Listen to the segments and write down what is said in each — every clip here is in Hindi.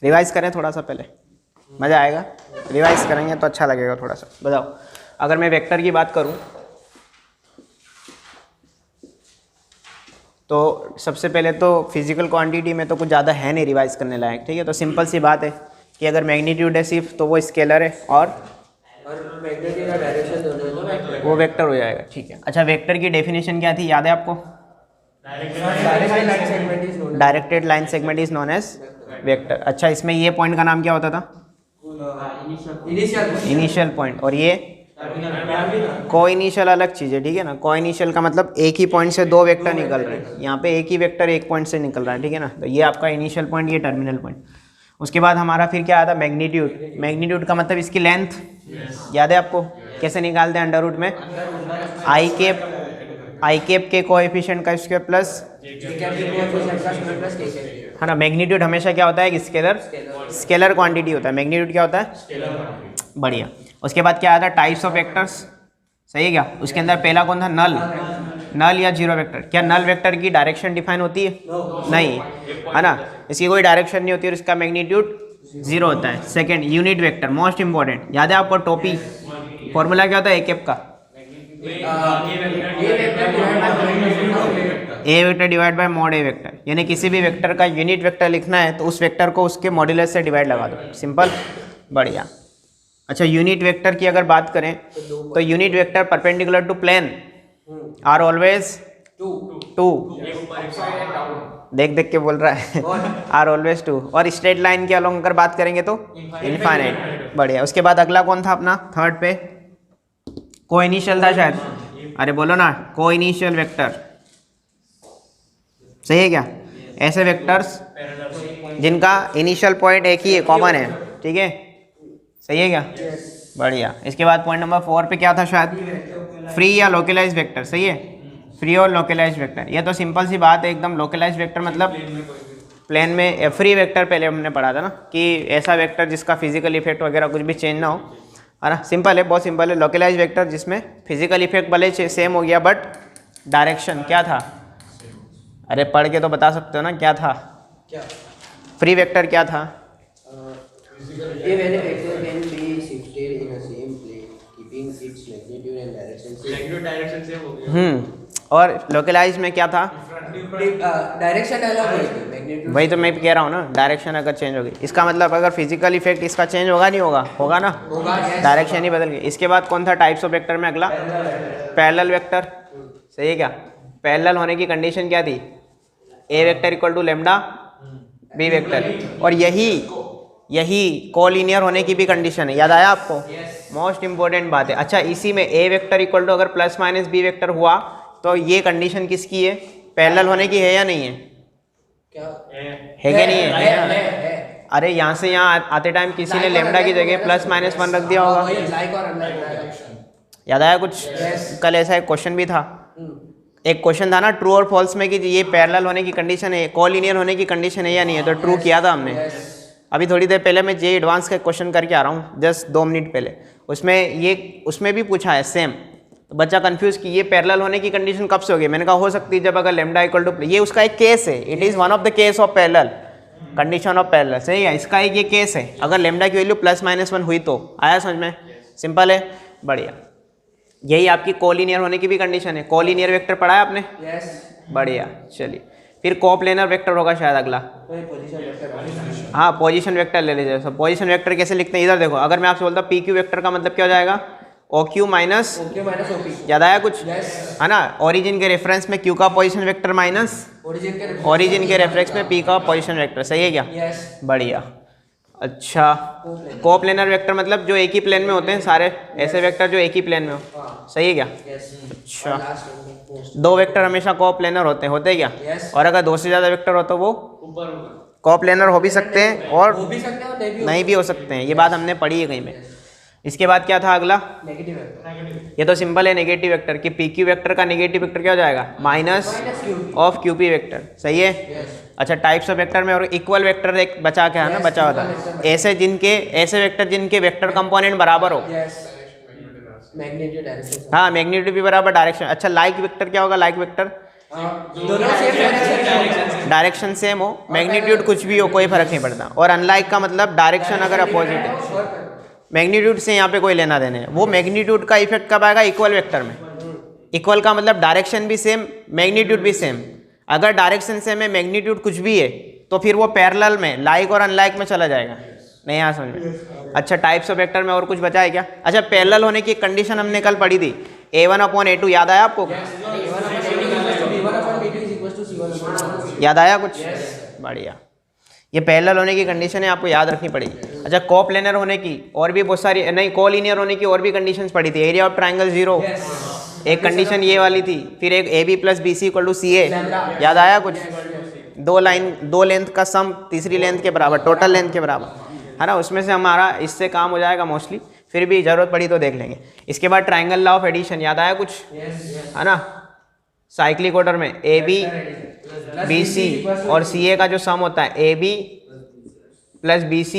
रिवाइज करें थोड़ा सा पहले, मज़ा आएगा। रिवाइज करेंगे तो अच्छा लगेगा थोड़ा सा। बताओ, अगर मैं वेक्टर की बात करूं तो सबसे पहले तो फिजिकल क्वांटिटी में तो कुछ ज़्यादा है नहीं रिवाइज करने लायक, ठीक है। तो सिंपल सी बात है कि अगर मैग्नीट्यूड है सिर्फ तो वो स्केलर है और मैग्नीट्यूड का डायरेक्शन दोनों है तो वेक्टर, वो वेक्टर हो जाएगा, ठीक है। अच्छा, वेक्टर की डेफिनेशन क्या थी, याद है आपको? Directed line segment is known as vector. अच्छा, इसमें ये पॉइंट का नाम क्या होता था? Initial point. और ये को इनिशियल अलग चीज़ है, ठीक है ना। को इनिशियल का मतलब एक ही पॉइंट से दो वेक्टर निकल रहे हैं, यहाँ पे एक ही वेक्टर एक पॉइंट से निकल रहा है, ठीक है ना। तो ये आपका इनिशियल पॉइंट, ये टर्मिनल पॉइंट। उसके बाद हमारा फिर क्या आता? मैग्नीट्यूड। मैग्नीट्यूड का मतलब इसकी लेंथ, याद है आपको? कैसे निकालते हैं? अंडर रूट में आई कैप के कोएफिशिएंट का स्क्वायर प्लस, है ना। मैग्नीट्यूड हमेशा क्या होता है? स्केलर क्वांटिटी होता है। मैग्नीट्यूड क्या होता है? बढ़िया। उसके बाद क्या आता है? टाइप्स ऑफ वेक्टर्स, सही है क्या? उसके अंदर पहला कौन था? नल या जीरो वेक्टर। क्या नल वेक्टर की डायरेक्शन डिफाइन होती है? नहीं, है ना, इसकी कोई डायरेक्शन नहीं होती और इसका मैग्नीट्यूड जीरो होता है। Second, unit vector, most important, याद है आपको? टोपी फॉर्मूला क्या होता है? ए कैप का A vector divide by mod A vector. यानी किसी भी वेक्टर का यूनिट वेक्टर लिखना है तो उस वेक्टर को उसके मॉड्यूलस से डिवाइड लगा दो, सिंपल, बढ़िया। अच्छा, यूनिट वेक्टर की अगर बात करें तो unit vector perpendicular to plane are always two, देख देख के बोल रहा है आर ऑलवेज टू। और स्ट्रेट लाइन के अलोंग अगर बात करेंगे तो इनफाइनाइट, बढ़िया। उसके बाद अगला कौन था अपना? थर्ड पे को इनिशियल था शायद, अरे बोलो ना, को इनिशियल वेक्टर, सही है क्या? ऐसे वेक्टर्स जिनका इनिशियल पॉइंट एक ही है, कॉमन है, ठीक है, सही है क्या? बढ़िया। इसके बाद पॉइंट नंबर 4 पे क्या था शायद? फ्री या लोकलाइज वेक्टर, सही है, फ्री और लोकलाइज वेक्टर। ये तो सिंपल सी बात है एकदम। लोकलाइज वेक्टर मतलब प्लेन में, फ्री वेक्टर पहले हमने पढ़ा था ना, कि ऐसा वेक्टर जिसका फिजिकल इफेक्ट वगैरह कुछ भी चेंज ना हो, है ना। सिंपल है, बहुत सिंपल है। लोकलाइज वेक्टर जिसमें फिजिकल इफेक्ट भले सेम हो गया बट डायरेक्शन क्या था? अरे पढ़ के तो बता सकते हो ना क्या था? क्या फ्री वेक्टर क्या था? और लोकलाइज में क्या था? डायरेक्शन अलग होगी, वही तो मैं कह रहा हूँ ना, डायरेक्शन अगर चेंज होगी, इसका मतलब अगर फिजिकल इफेक्ट इसका चेंज होगा नहीं होगा? होगा ना, डायरेक्शन ही बदल गई। इसके बाद कौन था टाइप्स ऑफ वेक्टर में? अगला पैरेलल वेक्टर, सही है क्या? पैरेलल होने की कंडीशन क्या थी? A vector equal to lambda B vector. और यही कोलिनियर होने की भी कंडीशन है, याद आया आपको? मोस्ट इंपॉर्टेंट बात है। अच्छा, इसी में ए वेक्टर इक्वल टू अगर प्लस माइनस बी वेक्टर हुआ तो ये कंडीशन किसकी है? पैरेलल होने की है या नहीं है? क्या है क्या नहीं है? अरे यहाँ से यहाँ आते टाइम किसी ने लेमडा की जगह प्लस माइनस 1 रख दिया होगा, याद आया कुछ? कल ऐसा एक क्वेश्चन भी था, एक क्वेश्चन था ना ट्रू और फॉल्स में, कि ये पैरेलल होने की कंडीशन है, कोलिनियर होने की कंडीशन है या नहीं है, तो ट्रू किया था हमने। अभी थोड़ी देर पहले मैं जे एडवांस का क्वेश्चन करके आ रहा हूँ, जस्ट 2 मिनट पहले, उसमें भी पूछा है सेम। तो बच्चा कंफ्यूज कि ये पैरेलल होने की कंडीशन कब से होगी? मैंने कहा हो सकती है जब अगर लेमडा इक्वल टू, ये उसका एक केस है, it is one of the case of parallel, condition of parallel, सही है। इसका एक ये केस है, अगर लेमडा की वैल्यू प्लस माइनस 1 हुई तो। आया समझ में? सिंपल है, बढ़िया। यही आपकी कोलिनियर होने की भी कंडीशन है। कोलिनियर वेक्टर पढ़ा है आपने? बढ़िया, चलिए। फिर कोप्लेनर वेक्टर होगा शायद अगला। हाँ, पोजीशन वेक्टर ले लीजिए। सब पोजीशन वेक्टर कैसे लिखते हैं इधर देखो। अगर मैं आपसे बोलता पी क्यू वेक्टर का मतलब क्या हो जाएगा? ओ क्यू माइनस, याद आया कुछ? है ना, ओरिजिन के रेफरेंस में क्यू का पोजीशन वेक्टर माइनस ओरिजिन के रेफरेंस में पी का पोजीशन वेक्टर, सही है क्या? बढ़िया। अच्छा, कोप्लेनर वेक्टर मतलब जो एक ही प्लेन में होते हैं सारे, ऐसे वेक्टर जो एक ही प्लेन में हो, सही है क्या? अच्छा, 2 वेक्टर हमेशा कोप्लेनर होते हैं क्या? और अगर 2 से ज़्यादा वेक्टर हो तो वो कोप्लेनर हो भी सकते हैं और नहीं भी हो सकते हैं, ये बात हमने पढ़ी है कहीं में। इसके बाद क्या था अगला? Negative vector. ये तो सिंपल है, नेगेटिव वेक्टर कि पी क्यू वेक्टर का नेगेटिव वेक्टर क्या हो जाएगा? Minus of Q P vector, सही है। अच्छा, टाइप्स ऑफ वेक्टर में और इक्वल वेक्टर एक बचा के है ना, बचा हुआ था, ऐसे वेक्टर जिनके वेक्टर कंपोनेंट बराबर हो। हाँ, मैग्नीट्यूड भी बराबर डायरेक्शन। अच्छा, लाइक वेक्टर क्या होगा? लाइक वेक्टर दोनों सेम डायरेक्शन डायरेक्शन सेम हो, मैग्नीट्यूड कुछ भी हो, कोई फर्क नहीं पड़ता। और अनलाइक का मतलब डायरेक्शन अगर अपोजिट है, मैग्नीट्यूड से यहाँ पे कोई लेना देने है। वो मैग्नीट्यूड का इफेक्ट कब आएगा? इक्वल वेक्टर में। इक्वल का मतलब डायरेक्शन भी सेम, मैग्नीट्यूड भी सेम। अगर डायरेक्शन सेम है, मैग्नीट्यूड कुछ भी है, तो फिर वो पैरेलल में लाइक और अनलाइक में चला जाएगा। नहीं यहाँ समझ में? अच्छा, टाइप्स ऑफ वेक्टर में और कुछ बचा है क्या? अच्छा, पैरेलल होने की कंडीशन हमने कल पढ़ी थी, A1/A2, याद आया आपको? याद आया कुछ? बढ़िया। ये पैरेलल होने की कंडीशन है, आपको याद रखनी पड़ेगी। अच्छा, कोप्लेनर होने की और भी बहुत सारी, नहीं, कोलिनियर होने की और भी कंडीशंस पड़ी थी। एरिया ऑफ ट्राइंगल 0, एक कंडीशन ये वाली थी। फिर एक AB + BC = CA, याद आया कुछ? दो लेंथ का सम तीसरी लेंथ के बराबर, टोटल लेंथ के बराबर, है ना। उसमें से हमारा इससे काम हो जाएगा मोस्टली, फिर भी ज़रूरत पड़ी तो देख लेंगे। इसके बाद ट्राइंगल लॉ ऑफ एडिशन, याद आया कुछ? है ना। साइक्लिक ऑर्डर में AB, BC और CA का जो सम होता है, AB + BC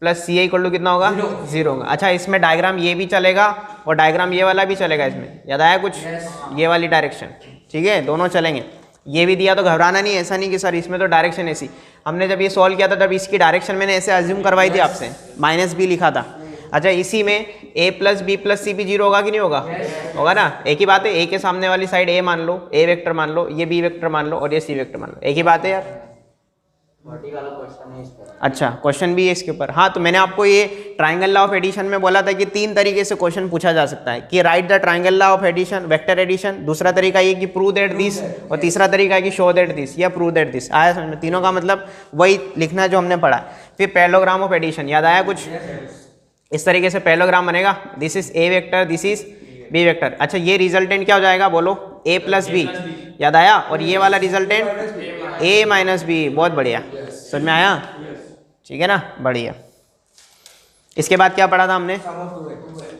+ CA = कितना होगा? 0 होगा। अच्छा, इसमें डायग्राम ये भी चलेगा और डायग्राम ये वाला भी चलेगा इसमें, याद आया कुछ? ये वाली डायरेक्शन, ठीक है, दोनों चलेंगे। ये भी दिया तो घबराना नहीं, ऐसा नहीं कि सर इसमें तो डायरेक्शन ऐसी। हमने जब ये सॉल्व किया था तब इसकी डायरेक्शन मैंने ऐसे अज्यूम करवाई थी आपसे, -B लिखा था। अच्छा, इसी में A + B + C भी 0 होगा कि नहीं होगा? होगा ना। एक ही बात है, A के सामने वाली साइड A मान लो, A वेक्टर मान लो, ये B वेक्टर मान लो और ये C वेक्टर मान लो। एक ही बात है यार। अच्छा, क्वेश्चन भी है इसके ऊपर। हाँ, तो मैंने आपको ये ट्राइंगल लॉ ऑफ एडिशन में बोला था कि 3 तरीके से क्वेश्चन पूछा जा सकता है, कि write the triangle law of addition, vector addition. दूसरा तरीका ये कि प्रूव दैट दिस, और तीसरा तरीका है कि शो दैट दिस या प्रूव दैट दिस। आया समझ में? तीनों का मतलब वही लिखना है जो हमने पढ़ा। फिर पैरेललोग्राम ऑफ एडिशन, याद आया कुछ? इस तरीके से पैरेललोग्राम बनेगा, this is A vector, this is B vector. अच्छा, ये रिजल्टेंट क्या हो जाएगा? बोलो, A + B, याद आया? और ये वाला रिजल्टेंट A - B। बहुत बढ़िया, समझ में आया? ठीक है ना, बढ़िया। इसके बाद क्या पढ़ा था हमने?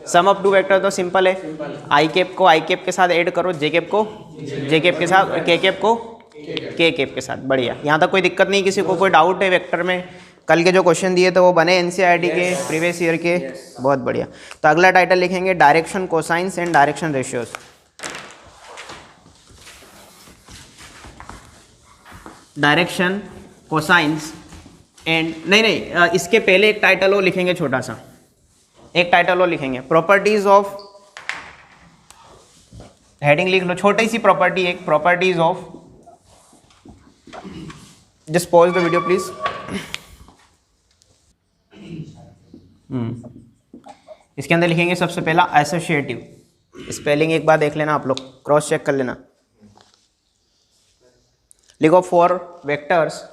सम ऑफ 2 वेक्टर। तो सिंपल है, आई कैप को आई कैप के साथ ऐड करो, जे कैप को जे कैप के साथ, और के कैप को के कैप के साथ। बढ़िया, यहाँ तक कोई दिक्कत नहीं? किसी को कोई डाउट है वेक्टर में? कल के जो क्वेश्चन दिए थे वो बने NCERT के प्रीवियस ईयर के? बहुत बढ़िया। तो अगला टाइटल लिखेंगे direction cosines and direction ratios. Direction cosines and नहीं, इसके पहले एक टाइटल और लिखेंगे, छोटा सा एक टाइटल और लिखेंगे, प्रॉपर्टीज ऑफ, हेडिंग लिख लो, छोटी सी प्रॉपर्टी, एक properties of, just pause the video please. इसके अंदर लिखेंगे सबसे पहला एसोसिएटिव। स्पेलिंग एक बार देख लेना आप लोग, क्रॉस चेक कर लेना। लिखो for vectors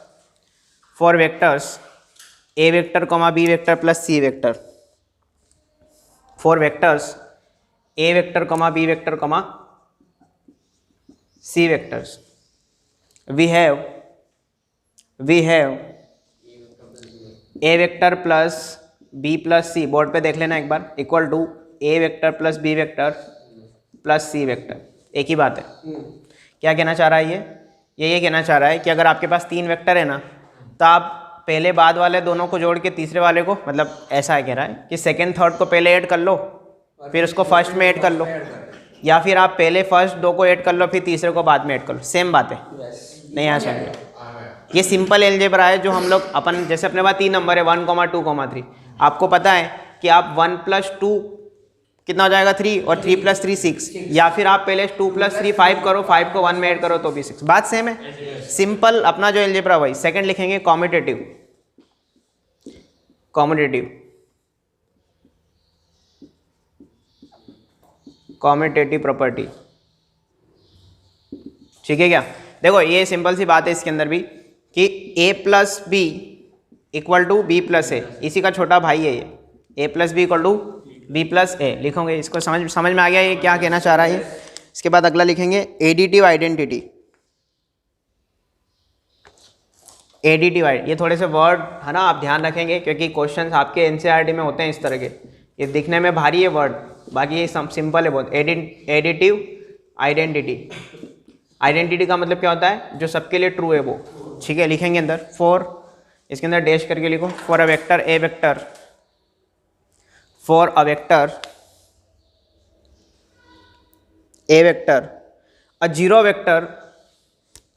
A vector, B vector + C vector. For vectors A vector, B vector, C vectors, we have A vector + B + C, board पे देख लेना एक बार, equal to A vector + B vector + C vector. एक ही बात है। क्या कहना चाह रहा है ये कहना चाह रहा है कि अगर आपके पास 3 वेक्टर है ना, तो आप पहले बाद वाले दोनों को जोड़ के तीसरे वाले को, मतलब ऐसा कह रहा है कि सेकंड थर्ड को पहले ऐड कर लो, फिर उसको फर्स्ट में ऐड कर लो, या फिर आप पहले फर्स्ट 2 को ऐड कर लो, फिर तीसरे को बाद में ऐड कर लो। सेम बात है, नहीं यहाँ समझो। ये सिंपल एलजेब्रा है जो हम लोग अपन, जैसे अपने पास 3 नंबर है 1, 2, 3, आपको पता है कि आप 1 + 2 कितना हो जाएगा 3, और 3 + 3 6, या फिर आप पहले 2 + 3 5 करो, 5 को 1 में ऐड करो तो भी 6। बात सेम है, सिंपल अपना जो एलजेब्रा वही। सेकंड लिखेंगे कॉम्यूटेटिव प्रॉपर्टी। ठीक है क्या? देखो ये सिंपल सी बात है इसके अंदर भी, कि A + B = B + A, इसी का छोटा भाई है ये। A + B = B + A लिखोगे। इसको समझ में आ गया ये क्या कहना चाह रहा है ये? इसके बाद अगला लिखेंगे एडिटिव आइडेंटिटी। ये थोड़े से वर्ड है ना, आप ध्यान रखेंगे क्योंकि क्वेश्चंस आपके NCERT में होते हैं इस तरह के। ये दिखने में भारी है वर्ड, बाकी ये सिंपल है बहुत। एडिटिव आइडेंटिटी का मतलब क्या होता है? जो सबके लिए ट्रू है वो। ठीक है, लिखेंगे अंदर फॉर, इसके अंदर डैश करके लिखो, for a vector A vector, for a vector A vector, a zero vector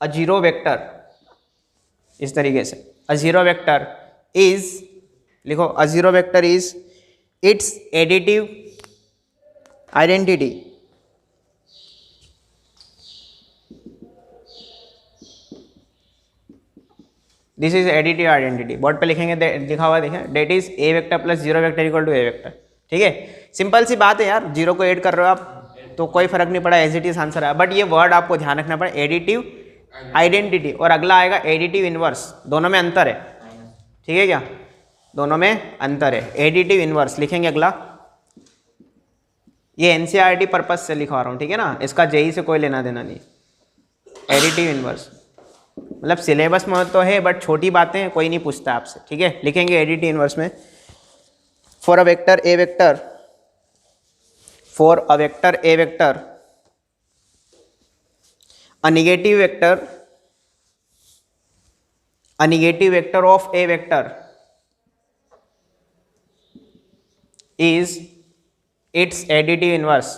a zero vector, इस तरीके से अ जीरो वेक्टर इज, लिखो a zero vector is its additive identity, this is additive identity. Board पे लिखेंगे, लिखा हुआ देखें, that is a vector plus zero vector equal to a vector. ठीक है, सिंपल सी बात है यार, जीरो को ऐड कर रहे हो आप तो कोई फर्क नहीं पड़ा, एज इट इज आंसर है। बट ये वर्ड आपको ध्यान रखना पड़ा, एडिटिव आइडेंटिटी, और अगला आएगा एडिटिव इनवर्स, दोनों में अंतर है। ठीक है क्या, दोनों में अंतर है। एडिटिव इनवर्स लिखेंगे अगला, ये एनसीईआरटी पर्पज से लिखवा रहा हूँ, ठीक है ना, इसका जेई से कोई लेना देना नहीं। एडिटिव इनवर्स मतलब सिलेबस में तो है बट छोटी बातें कोई नहीं पूछता आपसे। ठीक है, लिखेंगे एडिटिव इनवर्स में, for a vector A vector, for a vector A vector, a negative vector of a vector is its additive inverse.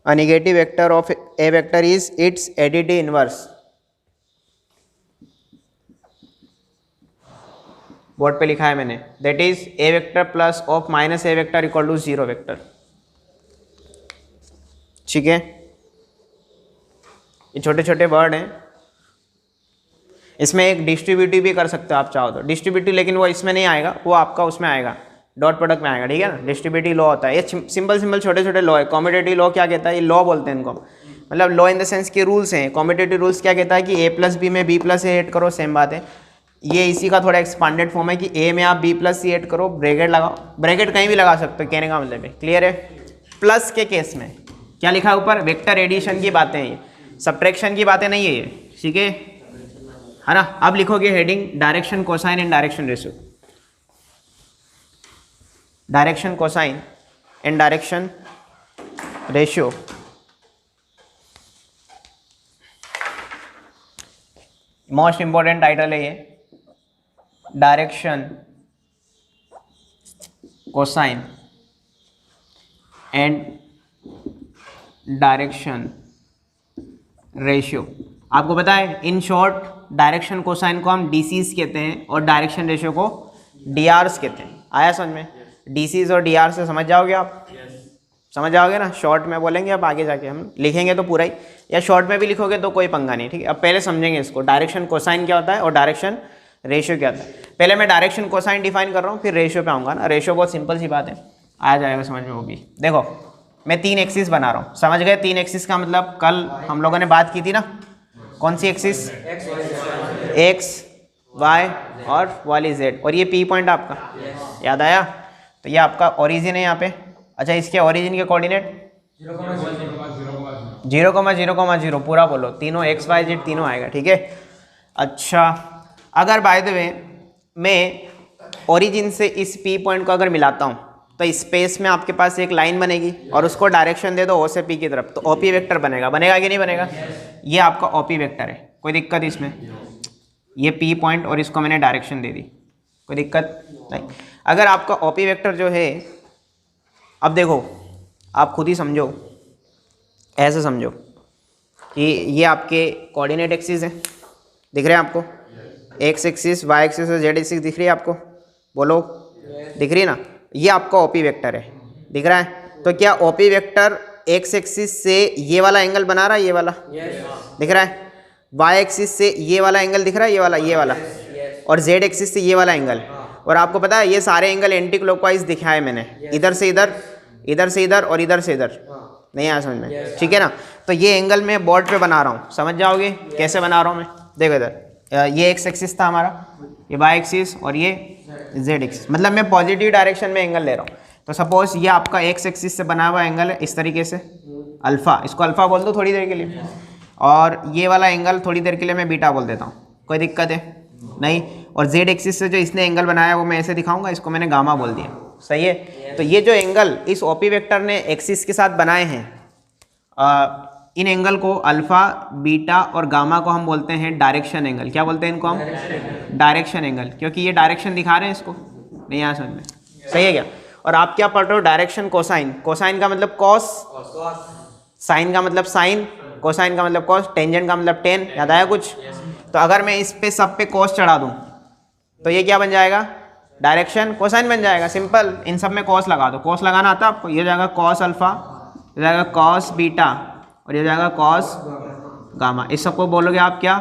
A negative vector of a vector is its additive inverse. Board पे लिखा है मैंने, that is a vector plus of minus a vector equal to zero vector. ठीक है, ये छोटे छोटे वर्ड हैं, इसमें एक डिस्ट्रीब्यूटिव भी कर सकते हो आप चाहो तो, डिस्ट्रीब्यूटिव, लेकिन वो इसमें नहीं आएगा, वो आपका उसमें आएगा, डॉट प्रोडक्ट में आएगा। ठीक है ना, डिस्ट्रीब्यूटिव लॉ होता है, ये सिंपल सिंपल छोटे छोटे लॉ है। कॉम्पिटेटिव लॉ क्या कहता है, ये लॉ बोलते हैं इनको, मतलब लॉ इन द सेंस के रूल्स हैं। कॉम्पिटेटिव रूल्स क्या कहता है कि ए प्लस बी में बी प्लस ए ऐड करो, सेम बात है। ये इसी का थोड़ा एक्सपांडेड फॉर्म है कि ए में आप बी प्लस सी ऐड करो, ब्रैकेट लगाओ, ब्रैकेट कहीं भी लगा सकते हो, कहने का मतलब है, क्लियर है। प्लस के केस में क्या लिखा है ऊपर, वेक्टर एडिशन की बातें हैं, ये सब्ट्रैक्शन की बातें नहीं है ये। ठीक है ना, अब लिखोगे heading direction cosine and direction ratio, direction cosine and direction ratio. Most important title है ये, direction cosine and direction ratio. आपको पता है, इन शॉर्ट डायरेक्शन कोसाइन को हम डीसीज कहते हैं और डायरेक्शन रेशियो को डीआरस कहते हैं। आया समझ में, डीसीज और डीआर से समझ जाओगे आप, समझ जाओगे ना। शॉर्ट में बोलेंगे, अब आगे जाके हम लिखेंगे तो पूरा ही, या शॉर्ट में भी लिखोगे तो कोई पंगा नहीं। ठीक है, अब पहले समझेंगे इसको, डायरेक्शन कोसाइन क्या होता है और डायरेक्शन रेशियो क्या होता है। पहले मैं डायरेक्शन कोसाइन डिफाइन कर रहा हूँ, फिर रेशियो पे आऊँगा ना। रेशियो बहुत सिंपल सी बात है, आ जाएगा समझ में वो भी। देखो मैं 3 एक्सिस बना रहा हूँ, समझ गए। 3 एक्सिस का मतलब कल हम लोगों ने बात की थी ना, कौन सी एक्सिस, एक्स वाई और वाली जेड, और ये पी पॉइंट आपका याद आया। तो ये आपका ओरिजिन है यहाँ पे। अच्छा, इसके ओरिजिन के कोऑर्डिनेट 0,0,0 पूरा बोलो, तीनों एक्स वाई जेड तीनों आएगा। ठीक है, अच्छा अगर बाय द वे मैं ओरिजिन से इस पी पॉइंट को अगर मिलाता हूँ तो स्पेस में आपके पास एक लाइन बनेगी और उसको डायरेक्शन दे दो ओ से पी की तरफ, तो ओपी वेक्टर बनेगा, बनेगा कि नहीं बनेगा। ये आपका ओपी वेक्टर है, कोई दिक्कत इसमें। ये पी पॉइंट और इसको मैंने डायरेक्शन दे दी, कोई दिक्कत नहीं। अगर आपका ओपी वेक्टर जो है, अब देखो आप खुद ही समझो, ऐसे समझो कि ये आपके कोऑर्डिनेट एक्सिस है, दिख रहे हैं आपको, एक्स एक्सिस वाई एक्सिस और जेड एक्सिस दिख रही है आपको, बोलो दिख रही है ना। ये आपका ओपी वेक्टर है, दिख रहा है। तो क्या ओपी वेक्टर एक्स एक्सिस से ये वाला एंगल बना रहा है, ये वाला दिख रहा है, वाई एक्सिस से ये वाला एंगल दिख रहा है, ये वाला और जेड एक्सिस से ये वाला एंगल। और आपको पता है ये सारे एंगल एंटी क्लॉकवाइज दिखाए मैंने, इधर से इधर, इधर से इधर और इधर से इधर, नहीं आया समझ में, ठीक है ना। तो ये एंगल मैं बोर्ड पे बना रहा हूँ, समझ जाओगे कैसे बना रहा हूँ मैं। देखो इधर ये एक्स एक्सिस था हमारा, ये वाई एक्सिस और ये जेड एक्सिस, मतलब मैं पॉजिटिव डायरेक्शन में एंगल ले रहा हूँ। तो सपोज ये आपका एक्स एक्सिस से बना हुआ एंगल है इस तरीके से, अल्फा, इसको अल्फा बोल दो थोड़ी देर के लिए, और ये वाला एंगल थोड़ी देर के लिए मैं बीटा बोल देता हूँ, कोई दिक्कत है नहीं। और जेड एक्सिस से जो इसने एंगल बनाया वो मैं ऐसे दिखाऊंगा, इसको मैंने गामा बोल दिया, सही है। तो ये जो एंगल इस ओपी वेक्टर ने एक्सिस के साथ बनाए हैं, इन एंगल को अल्फा, बीटा और गामा को हम बोलते हैं डायरेक्शन एंगल। क्या बोलते हैं इनको हम, डायरेक्शन एंगल, क्योंकि ये डायरेक्शन दिखा रहे हैं इसको, नहीं आ समझ में, सही है क्या। और आप क्या पढ़ रहे हो, डायरेक्शन कोसाइन, कोसाइन का मतलब कॉस, साइन का मतलब साइन, कोसाइन का मतलब कॉस, टेंजेंट का मतलब टेन, याद आया कुछ? तो अगर मैं इस पे सब पे कॉस चढ़ा दूँ तो ये क्या बन जाएगा? डायरेक्शन कोसाइन बन जाएगा, सिंपल। इन सब में कॉस लगा दो, कॉस लगाना आता है आपको? ये हो जाएगा कॉस अल्फा, ये जाएगा कॉस बीटा और ये जाएगा कॉस गामा। इस सबको बोलोगे आप क्या?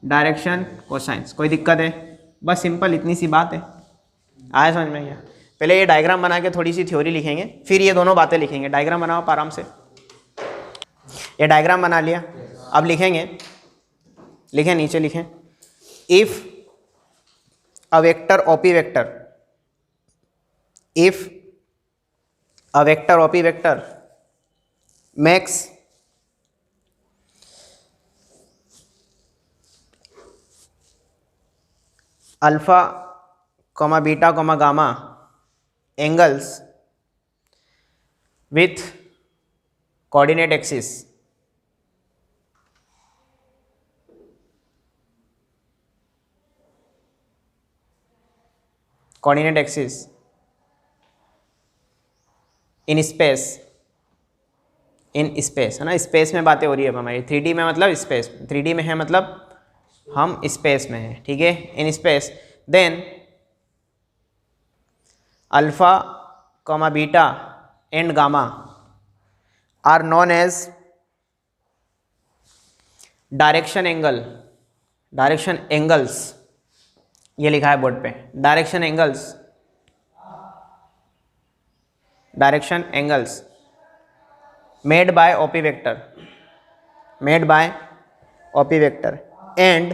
Direction cosines. कोई दिक्कत है? बस सिंपल इतनी सी बात है। आया समझ में? क्या पहले ये डायग्राम बना के थोड़ी सी थ्योरी लिखेंगे, फिर ये दोनों बातें लिखेंगे। डायग्राम बनाओ आप आराम से। ये डायग्राम बना लिया, अब लिखेंगे। लिखें, नीचे लिखें। If a vector OP vector, if a vector OP vector makes alpha comma beta comma gamma angles with coordinate axis, coordinate axis in space, in space, है ना? स्पेस में बातें हो रही है हमारी। 3D में मतलब स्पेस, 3D में है मतलब हम स्पेस में हैं, ठीक है? In space, then alpha comma beta and gamma are known as direction angle, direction angles, ये लिखा है बोर्ड पे, direction angles, direction angles made by OP vector, made by OP vector and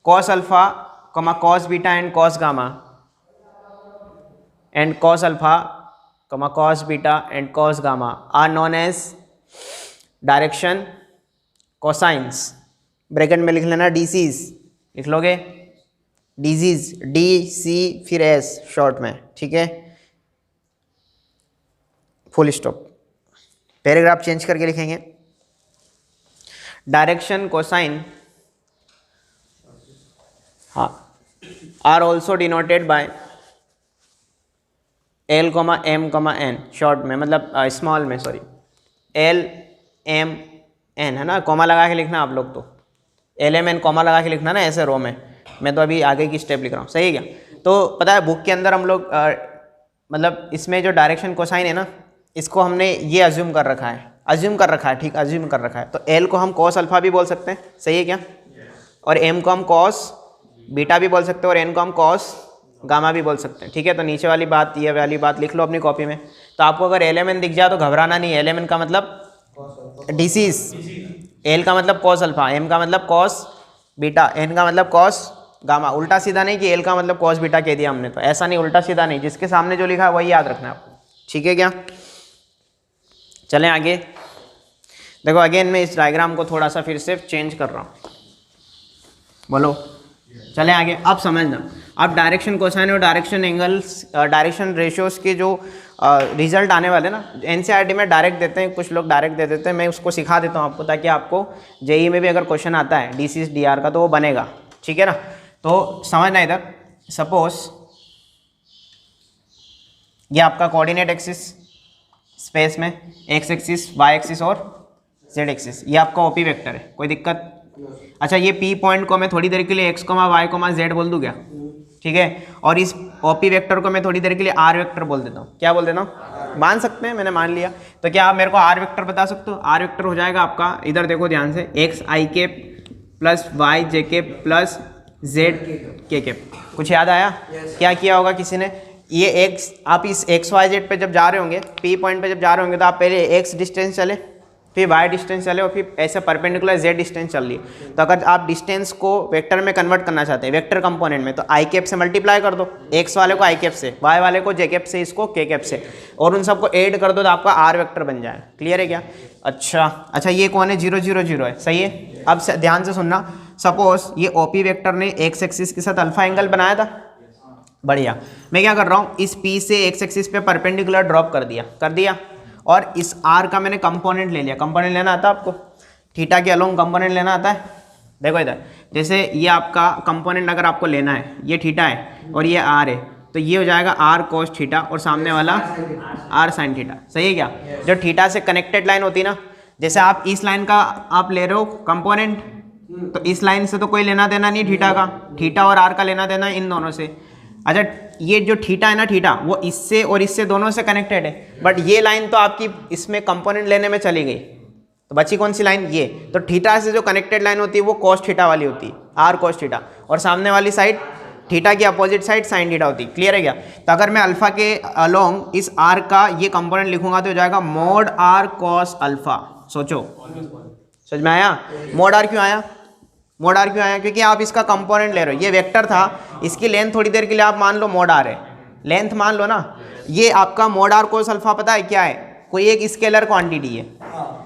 cos alpha comma cos beta and cos gamma, and cos alpha comma cos beta and cos gamma are known as direction cosines। Bracket में लिख लेना DCs, लिख लोगे DCs, DC फिर S शॉर्ट में, ठीक है? Full stop. पैराग्राफ चेंज करके लिखेंगे, डायरेक्शन कोसाइन हाँ are also denoted by L comma M comma N short में, मतलब स्मॉल में, सॉरी, L M N, है ना? कॉमा लगा के लिखना आप लोग, तो L M N कॉमा लगा के लिखना ना, ऐसे रो में। मैं तो अभी आगे की स्टेप लिख रहा हूँ, सही है क्या? तो पता है बुक के अंदर हम लोग मतलब इसमें जो डायरेक्शन कोसाइन है ना, इसको हमने ये अज्यूम कर रखा है, अज्यूम कर रखा है, ठीक, अज्यूम कर रखा है। तो एल को हम कॉस अल्फा भी बोल सकते हैं, सही है क्या? और एम को हम कॉस बीटा भी बोल सकते हैं और एन को हम कॉस गामा भी बोल सकते हैं, ठीक है? तो नीचे वाली बात, ये वाली बात लिख लो अपनी कॉपी में। तो आपको अगर एल एम एन दिख जाए तो घबराना नहीं है। एल एम एन का मतलब डिसीज, एल का मतलब कॉस अल्फा, एम का मतलब कॉस बीटा, एन का मतलब कॉस गामा। उल्टा सीधा नहीं कि एल का मतलब कॉस बीटा कह दिया हमने, तो ऐसा नहीं, उल्टा सीधा नहीं, जिसके सामने जो लिखा है वही याद रखना है आपको, ठीक है क्या? चलें आगे। देखो अगेन मैं इस डायग्राम को थोड़ा सा फिर से चेंज कर रहा हूँ, बोलो। चलें आगे। अब समझना, अब डायरेक्शन कोसाइन और डायरेक्शन एंगल्स, डायरेक्शन रेशियोज के जो रिजल्ट आने वाले ना, एनसीईआरटी में डायरेक्ट देते हैं, कुछ लोग डायरेक्ट दे देते हैं। मैं उसको सिखा देता हूँ आपको, ताकि आपको जेई में भी अगर क्वेश्चन आता है डीसी डीआर का तो वो बनेगा, ठीक है ना? तो समझना इधर, सपोज ये आपका कोऑर्डिनेट एक्सिस स्पेस में, एक्स एक्सिस, वाई एक्सिस और जेड एक्सिस, ये आपका ओपी वेक्टर है, कोई दिक्कत? अच्छा, ये पी पॉइंट को मैं थोड़ी देर के लिए x comma y comma z बोल दूँ क्या? ठीक है। और इस ओपी वेक्टर को मैं थोड़ी देर के लिए आर वेक्टर बोल देता हूँ। क्या बोल देता हूँ? मान सकते हैं, मैंने मान लिया। तो क्या आप मेरे को आर वेक्टर बता सकते हो? आर वेक्टर हो जाएगा आपका, इधर देखो ध्यान से, X I cap plus Y J cap plus Z K cap. कुछ याद आया? क्या किया होगा किसी ने? ये एक्स, आप इस एक्स वाई जेड पे जब जा रहे होंगे, पी पॉइंट पे जब जा रहे होंगे, तो आप पहले एक्स डिस्टेंस चले, फिर वाई डिस्टेंस चले और फिर ऐसे परपेंडिकुलर जेड डिस्टेंस चल रही है। तो अगर आप डिस्टेंस को वेक्टर में कन्वर्ट करना चाहते हैं, वेक्टर कंपोनेंट में, तो आई कैप से मल्टीप्लाई कर दो, एक्स वाले को आई कैप से, वाई वाले को जे कैप से, इसको के कैप से, और उन सबको ऐड कर दो तो आपका आर वेक्टर बन जाए। क्लियर है क्या? अच्छा, ये कौन है? 0 0 0 है, सही है। अब ध्यान से सुनना, सपोज ये ओपी वेक्टर ने एक्स एक्सिस के साथ अल्फा एंगल बनाया था, बढ़िया। मैं क्या कर रहा हूँ, इस पी से एक्स एक्सिस पे परपेंडिकुलर ड्रॉप कर दिया, और इस आर का मैंने कंपोनेंट ले लिया। कंपोनेंट लेना आता है आपको? थीटा के अलोंग कंपोनेंट लेना आता है? देखो इधर, जैसे ये आपका कंपोनेंट अगर आपको लेना है, ये थीटा है और ये आर है, तो ये हो जाएगा आर कोस थीटा और सामने वाला आर साइन थीटा। सही है क्या? जो थीटा से कनेक्टेड लाइन होती है ना, जैसे आप इस लाइन का आप ले रहे हो कंपोनेंट, तो इस लाइन से तो कोई लेना देना नहीं थीटा का, थीटा और आर का लेना देना इन दोनों से। अच्छा, ये जो थीटा है ना, थीटा वो इससे और इससे दोनों से कनेक्टेड है, बट ये लाइन तो आपकी इसमें कंपोनेंट लेने में चली गई, तो बची कौन सी लाइन? ये। तो थीटा से जो कनेक्टेड लाइन होती है वो कॉस थीटा वाली होती है, आर कॉस थीटा, और सामने वाली साइड थीटा की अपोजिट साइड साइन थीटा होती है। क्लियर है क्या? तो अगर मैं अल्फा के अलोंग इस आर का ये कंपोनेंट लिखूंगा तो हो जाएगा मोड आर कॉस अल्फा। सोचो, समझ में आया? मोड आर क्यों आया? मोड आर क्यों आया? क्योंकि आप इसका कंपोनेंट ले रहे हो, ये वेक्टर था, इसकी लेंथ थोड़ी देर के लिए आप मान लो मोड आर है, लेंथ मान लो ना, ये आपका मोड आर कोस अल्फा पता है क्या है? कोई एक स्केलर क्वांटिटी है,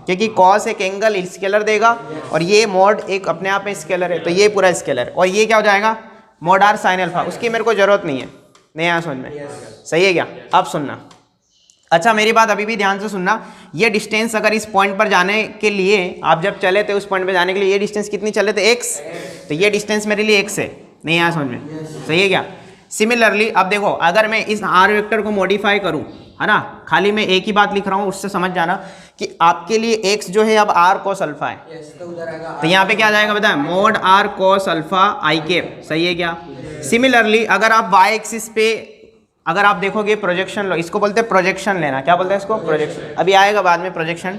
क्योंकि कॉस एक एंगल स्केलर देगा और ये मोड एक अपने आप में स्केलर है, तो ये पूरा स्केलर, और ये क्या हो जाएगा? Mod r sine alpha. उसकी मेरे को जरूरत नहीं है, नहीं आया समझ में? सही है क्या? अब सुनना, अच्छा मेरी बात अभी भी ध्यान से सुनना, ये डिस्टेंस अगर इस पॉइंट पर जाने के लिए आप जब चले थे, उस पॉइंट पर जाने के लिए ये डिस्टेंस कितनी चले थे? x, तो ये डिस्टेंस मेरे लिए x है, नहीं आया समझ में? सही है क्या? सिमिलरली अब देखो, अगर मैं इस r वेक्टर को मॉडिफाई करूं, है ना, खाली मैं एक ही बात लिख रहा हूं, उससे समझ जाना कि आपके लिए x जो है अब r cos अल्फा है, तो यहाँ पे क्या आ जाएगा बताएं? मोड r cos अल्फा आई कैप। सही है क्या? सिमिलरली अगर आप y एक्सिस पे अगर आप देखोगे प्रोजेक्शन लो, इसको बोलते हैं प्रोजेक्शन लेना। क्या बोलते हैं इसको? प्रोजेक्शन। अभी आएगा बाद में प्रोजेक्शन।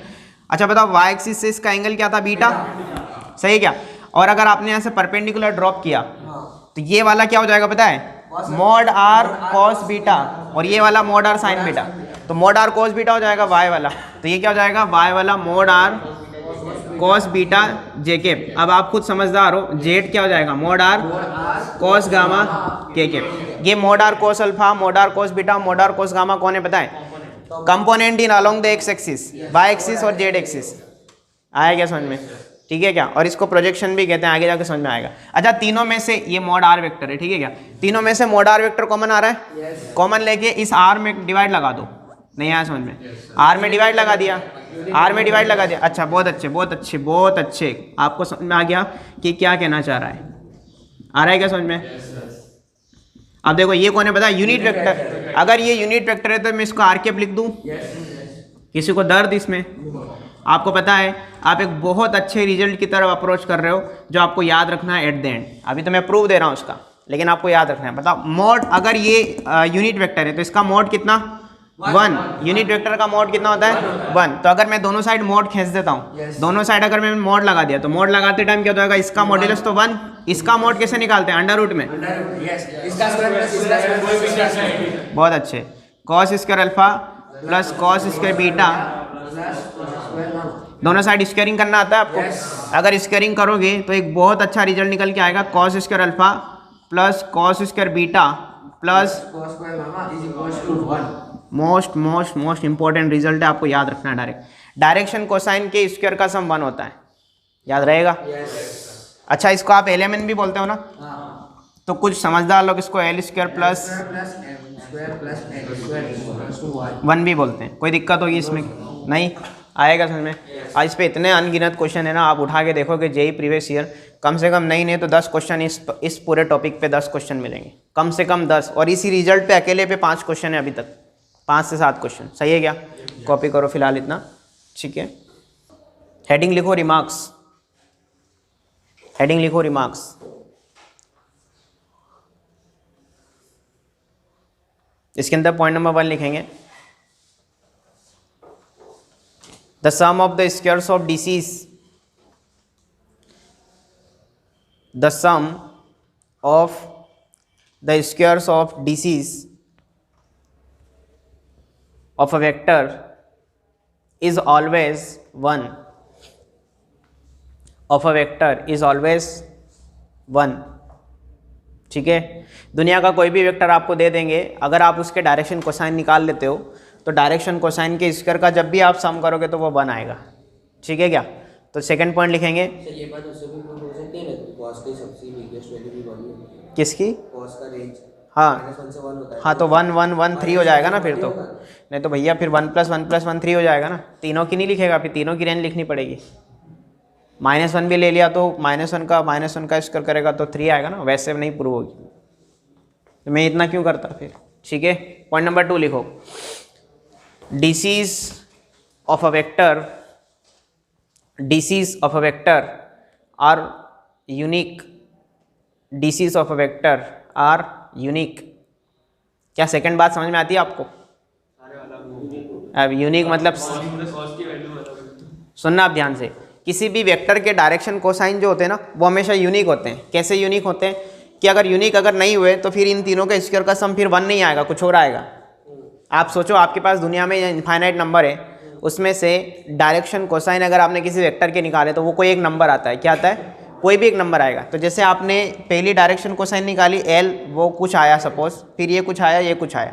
अच्छा बताओ, y एक्सिस से इसका एंगल क्या था? बीटा। सही है क्या? और अगर आपने यहाँ से परपेंडिकुलर ड्रॉप किया तो ये वाला क्या हो जाएगा पता है? मोड आर कॉस बीटा, और ये वाला मोड आर साइन बीटा, तो मोड आर कॉस बीटा हो जाएगा y वाला, तो ये क्या हो जाएगा? y वाला मोड आर कॉस बीटा जे केप। अब आप खुद समझदार हो, जेड क्या हो जाएगा? मोड आर कॉस गामा के केप। ये mod r cos alpha, mod r cos beta, mod r cos gamma कौन है पता है? Component in along the x axis, y axis और जेड एक्सिस। आया क्या समझ में? ठीक है क्या? और इसको प्रोजेक्शन भी कहते हैं, आगे जाके समझ में आएगा। अच्छा, तीनों में से ये मोड आर वेक्टर है, ठीक है क्या? तीनों में से मोड आर वेक्टर कॉमन आ रहा है, कॉमन लेके इस आर में डिवाइड लगा दो। नहीं आया समझ में? आर में डिवाइड लगा दिया, आर में डिवाइड लगा दिया। अच्छा, बहुत अच्छे बहुत अच्छे बहुत अच्छे, आपको समझ में आ गया कि क्या कहना चाह रहा है? आ रहा है क्या समझ में? अब देखो, ये कौन है पता है? Unit vector. अगर ये यूनिट वेक्टर है तो मैं इसको आर कैप लिख दूं। किसी को दर्द इसमें? आपको पता है आप एक बहुत अच्छे रिजल्ट की तरफ अप्रोच कर रहे हो, जो आपको याद रखना है एट द एंड। अभी तो मैं प्रूफ दे रहा हूँ उसका, लेकिन आपको याद रखना है। बताओ, मोड अगर ये यूनिट वेक्टर है तो इसका मोड कितना? 1। यूनिट वेक्टर का मोड कितना होता है? 1। तो अगर मैं दोनों साइड मोड खींच देता हूँ, दोनों साइड अगर मैं मोड लगा दिया, तो मोड लगाते टाइम क्या हो जाएगा? इसका मॉड्यूलस तो 1, इसका मोड कैसे निकालते हैं? अंडर रूट में। बहुत अच्छे। Cos square alpha plus cos square beta, दोनों साइड स्क्वायरिंग करना आता है आपको? अगर स्क्वायरिंग करोगे तो एक बहुत अच्छा रिजल्ट निकल के आएगा। Cos square alpha plus cos square beta plus most important result है, आपको याद रखना है। डायरेक्शन कोसाइन के स्क्वायर का सम 1 होता है, याद रहेगा? अच्छा, इसको आप एलिमेंट भी बोलते हो ना? तो कुछ समझदार लोग इसको एल स्क्वायर प्लस 1 भी बोलते हैं। कोई दिक्कत होगी इसमें? नहीं आएगा समझ में? आज इस पे इतने अनगिनत क्वेश्चन है ना, आप उठा के देखोगे जेई प्रीवियस ईयर, कम से कम नहीं तो 10 क्वेश्चन इस पूरे टॉपिक पे 10 क्वेश्चन मिलेंगे, कम से कम 10। और इसी रिजल्ट पे अकेले पे 5 क्वेश्चन है अभी तक, 5 से 7 क्वेश्चन। सही है क्या? कॉपी करो फिलहाल इतना, ठीक है? हेडिंग लिखो रिमार्क्स, हेडिंग लिखो रिमार्क्स। इसके अंदर पॉइंट नंबर 1 लिखेंगे, the sum of the squares of DCs, the sum of the squares of DCs of a vector is always 1, of a vector is always 1। ठीक है? दुनिया का कोई भी वेक्टर आपको दे देंगे, अगर आप उसके डायरेक्शन कोसाइन निकाल लेते हो तो डायरेक्शन कोसाइन के स्क्वायर का जब भी आप सम करोगे तो वो 1 आएगा। ठीक है क्या? तो सेकंड पॉइंट लिखेंगे, ये बात उससे भी प्रूव हो सकती है ना, cos की सबसे बिगेस्ट वैल्यू भी 1 है। किसकी? cos का रेंज हाँ -1 से 1 होता है। हाँ, तो 1 1 1 3 हो जाएगा ना फिर तो। नहीं तो भैया फिर 1 + 1 + 1 3 हो जाएगा ना। तीनों की नहीं लिखेगा, फिर तीनों की रेंज लिखनी पड़ेगी। -1 भी ले लिया तो -1 का स्क्वायर करेगा तो 3 आएगा ना, वैसे नहीं प्रूव होगी। तो मैं इतना क्यों करता फिर। ठीक है, पॉइंट नंबर 2 लिखो, DCs of a vector are unique. DCs of a vector are unique. क्या सेकंड बात समझ में आती है आपको? अब यूनिक मतलब सुनना आप ध्यान से, किसी भी वेक्टर के डायरेक्शन कोसाइन जो होते हैं ना वो हमेशा यूनिक होते हैं। कैसे यूनिक होते हैं कि अगर यूनिक अगर नहीं हुए तो फिर इन तीनों का स्क्वायर का सम फिर 1 नहीं आएगा, कुछ और आएगा। आप सोचो आपके पास दुनिया में इनफाइनाइट नंबर है, उसमें से डायरेक्शन कोसाइन अगर आपने किसी वेक्टर के निकाले तो वो कोई एक नंबर आता है। क्या आता है? कोई भी एक नंबर आएगा। तो जैसे आपने पहली डायरेक्शन कोसाइन निकाली L, वो कुछ आया सपोज, फिर ये कुछ आया, ये कुछ आया,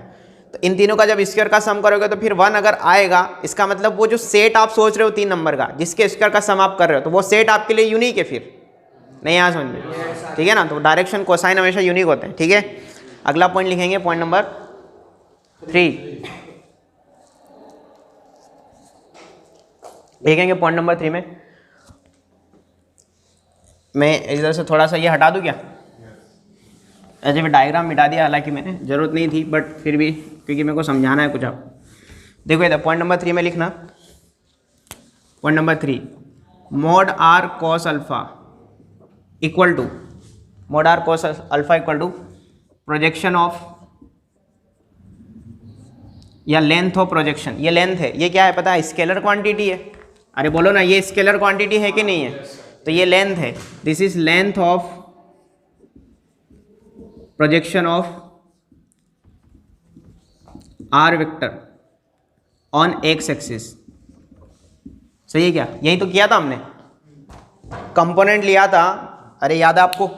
तो इन तीनों का जब स्क्वायर का सम करोगे तो फिर 1 अगर आएगा, इसका मतलब वो जो सेट आप सोच रहे हो 3 नंबर का जिसके स्क्वायर का सम आप कर रहे हो, तो वो सेट आपके लिए यूनिक है। फिर नहीं आया समझ में? ठीक है ना, तो डायरेक्शन कोसाइन हमेशा यूनिक होते हैं। ठीक है, अगला पॉइंट लिखेंगे, पॉइंट नंबर 3 लिखेंगे। पॉइंट नंबर 3 में मैं इधर से थोड़ा सा ये हटा दूं क्या? ऐसे भी डायग्राम मिटा दिया, हालांकि मैंने ज़रूरत नहीं थी, बट फिर भी क्योंकि मेरे को समझाना है कुछ। आप देखो इधर पॉइंट नंबर 3 में लिखना, point number 3, mod r cos alpha equal to, mod r cos alpha equal to projection of या लेंथ ऑफ प्रोजेक्शन। ये लेंथ है, ये क्या है पता है? स्केलर क्वांटिटी है। अरे बोलो ना, ये स्केलर क्वांटिटी है कि नहीं है? तो ये लेंथ है, this is length of projection of are vector on x axis. सही है क्या? यही तो किया था हमने, कंपोनेंट लिया था। अरे याद है आपको,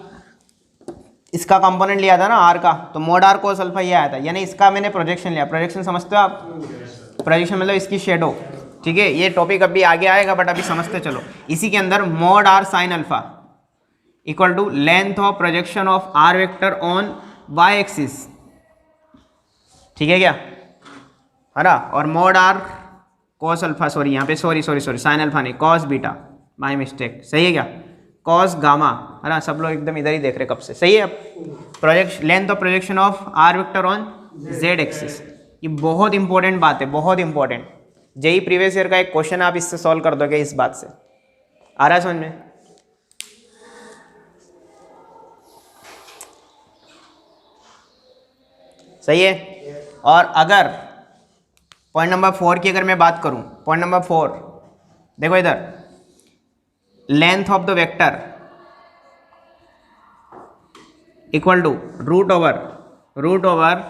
इसका कंपोनेंट लिया था ना आर का, तो मोड आर कोस अल्फा ये आया था, यानी इसका मैंने प्रोजेक्शन लिया। प्रोजेक्शन समझते हो आप? प्रोजेक्शन मतलब इसकी शेडो। ठीक है, ये टॉपिक अभी आगे आएगा, बट अभी समझते चलो। इसी के अंदर mod r sine alpha equal to length of projection of are vector on Y axis. ठीक है क्या? है ना? और mod r cos alpha, sorry यहाँ पे सॉरी साइन अल्फा नहीं, कॉस बीटा, माय मिस्टेक। सही है क्या? कॉस गामा, है ना? सब लोग एकदम इधर ही देख रहे कब से। सही है? अब projection, length of projection of are vector on z axis, ये बहुत इंपॉर्टेंट बात है, बहुत इंपॉर्टेंट। जेई प्रीवियस ईयर का एक क्वेश्चन आप इससे सॉल्व कर दोगे इस बात से। आ रहा है समझ में? सही है। और अगर पॉइंट नंबर 4 की अगर मैं बात करूं, पॉइंट नंबर 4 देखो इधर, length of the vector equal to root over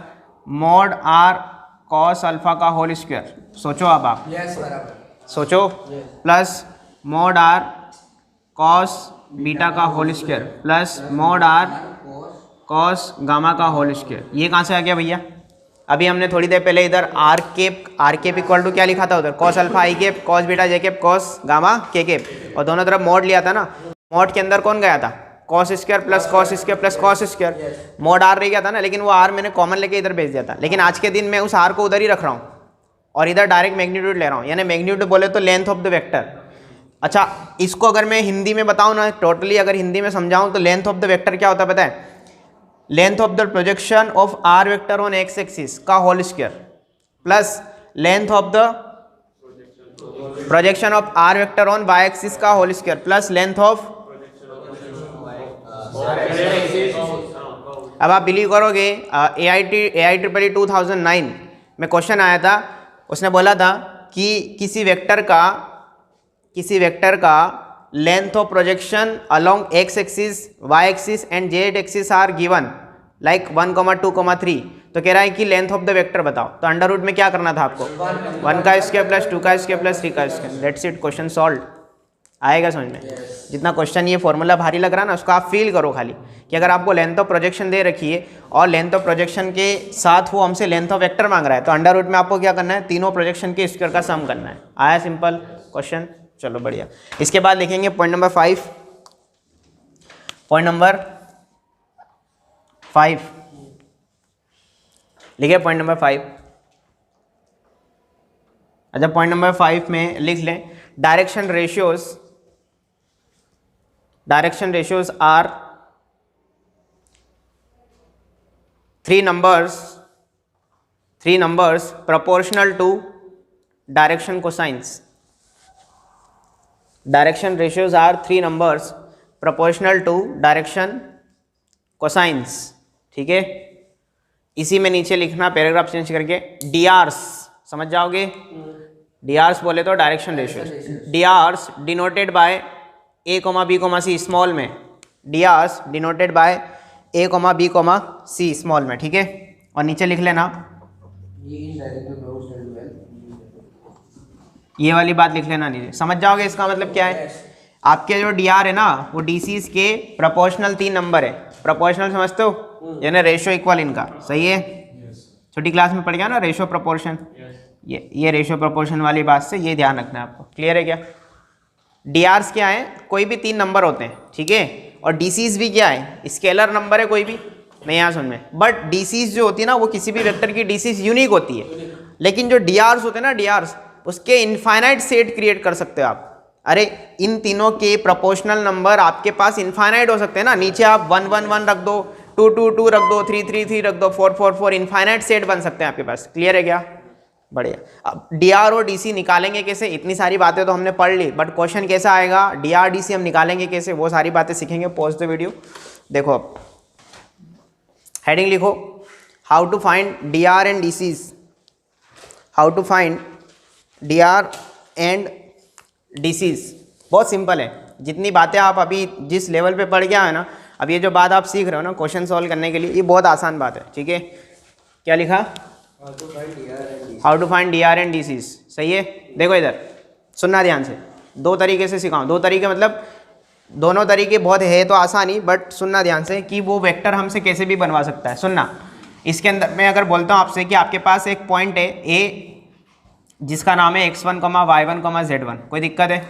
mod R cos alpha का होल स्क्वायर। सोचो अब आप, सोचो, plus mod R cos beta का whole square plus mod R cos gamma का होल स्क्वायर। ये कहाँ से आ गया भैया? अभी हमने थोड़ी देर पहले इधर आर केप इक्वल टू क्या लिखा था उधर? Cos alpha I cap, cos beta J cap, cos gamma के केप, और दोनों तरफ मॉड लिया था ना। मॉड के अंदर कौन गया था? Cos square plus cos square plus cos square. Mod r रह गया था ना, लेकिन वो आर मैंने कॉमन लेके इधर भेज दिया था। लेकिन आज के दिन मैं उस आर को उधर ही रख रहा हूँ और इधर डायरेक्ट मैग्नीट्यूड ले रहा हूँ, यानी मैग्नीट्यूड बोले तो लेंथ ऑफ द वेक्टर। अच्छा, इसको अगर मैं हिंदी में बताऊँ ना, टोटली अगर हिंदी में समझाऊँ तो लेंथ ऑफ द वेक्टर क्या होता है पता है? Length of the projection of are vector on x axis का whole square plus length of the projection of are vector on Y axis का whole square plus length of. अब आप बिलीव करोगे, AIEEE 2009 में क्वेश्चन आया था, उसने बोला था कि किसी वेक्टर का length of projection along x axis, y axis and z axis are given like 1, 2, 3। तो कह रहा है कि लेंथ ऑफ द वेक्टर बताओ। तो अंडर रूट में क्या करना था आपको? 1 का स्क्वायर प्लस 2 का स्क्वायर प्लस 3 का square. That's it, question solve. आएगा समझ में? जितना क्वेश्चन ये फॉर्मूला भारी लग रहा है ना, उसको आप फील करो खाली, कि अगर आपको लेंथ ऑफ प्रोजेक्शन दे रखी है और लेंथ ऑफ प्रोजेक्शन के साथ वो हमसे लेंथ ऑफ वेक्टर मांग रहा है, तो अंडर रूट में आपको क्या करना है? तीनों प्रोजेक्शन के स्क्वायर का सम करना है। आया सिंपल क्वेश्चन? चलो बढ़िया। इसके बाद लिखेंगे पॉइंट नंबर 5। पॉइंट नंबर 5 लिखे, पॉइंट नंबर 5। अच्छा, पॉइंट नंबर 5 में लिख लें, direction ratios are three numbers proportional to direction cosines. Direction ratios are three numbers proportional to direction cosines. ठीक है, इसी में नीचे लिखना पैराग्राफ चेंज करके DRs, समझ जाओगे। DRs बोले तो direction ratios. DRs denoted by A, B, C small में, DRs denoted by A, B, C small में, ठीक है। और नीचे लिख लेना ये वाली बात लिख लेना नीचे, समझ जाओगे इसका मतलब क्या है। आपके जो DR है ना वो DCs के प्रोपोर्शनल 3 नंबर है। प्रोपोर्शनल समझते हो, यानी रेशियो इक्वल इनका, सही है। छोटी क्लास में पढ़ गया ना रेशियो प्रोपोर्शन, ये रेशियो प्रोपोर्शन वाली बात से ये ध्यान रखना है आपको, क्लियर है क्या। DRs क्या है, कोई भी 3 नंबर होते हैं, ठीक है। और DCs भी क्या है, स्केलर नंबर है कोई भी, नहीं यहाँ समझ में। बट DCs जो होती है ना वो किसी भी वेक्टर की DCs यूनिक होती है, लेकिन जो DRs होते हैं ना DRs उसके इनफाइनाइट सेट क्रिएट कर सकते हो आप। अरे इन तीनों के प्रोपोर्शनल नंबर आपके पास इनफाइनाइट हो सकते हैं ना। नीचे आप 1 1 1 रख दो, 2 2 2 रख दो, 3 3 3 रख दो, 4 4 4, इनफाइनाइट सेट बन सकते हैं आपके पास, क्लियर है क्या। बढ़िया। अब DR और DC निकालेंगे कैसे, इतनी सारी बातें तो हमने पढ़ ली, बट क्वेश्चन कैसा आएगा, DR DC हम निकालेंगे कैसे, वो सारी बातें सीखेंगे। पॉज द वीडियो, देखो अब हेडिंग लिखो, how to find DR and DCs। How to find DR and DCs, बहुत सिंपल है। जितनी बातें आप अभी जिस लेवल पे पढ़ गया है ना, अब ये जो बात आप सीख रहे हो ना क्वेश्चन सॉल्व करने के लिए, ये बहुत आसान बात है, ठीक है। क्या लिखा, how to find DR and DCs, सही है। देखो इधर सुनना ध्यान से, 2 तरीके से सिखाऊं, 2 तरीके मतलब दोनों तरीके बहुत है तो आसान ही, बट सुनना ध्यान से कि वो वेक्टर हमसे कैसे भी बनवा सकता है। सुनना, इसके अंदर मैं अगर बोलता हूँ आपसे कि आपके पास एक पॉइंट है A जिसका नाम है x1, y1, z1, कोई दिक्कत है।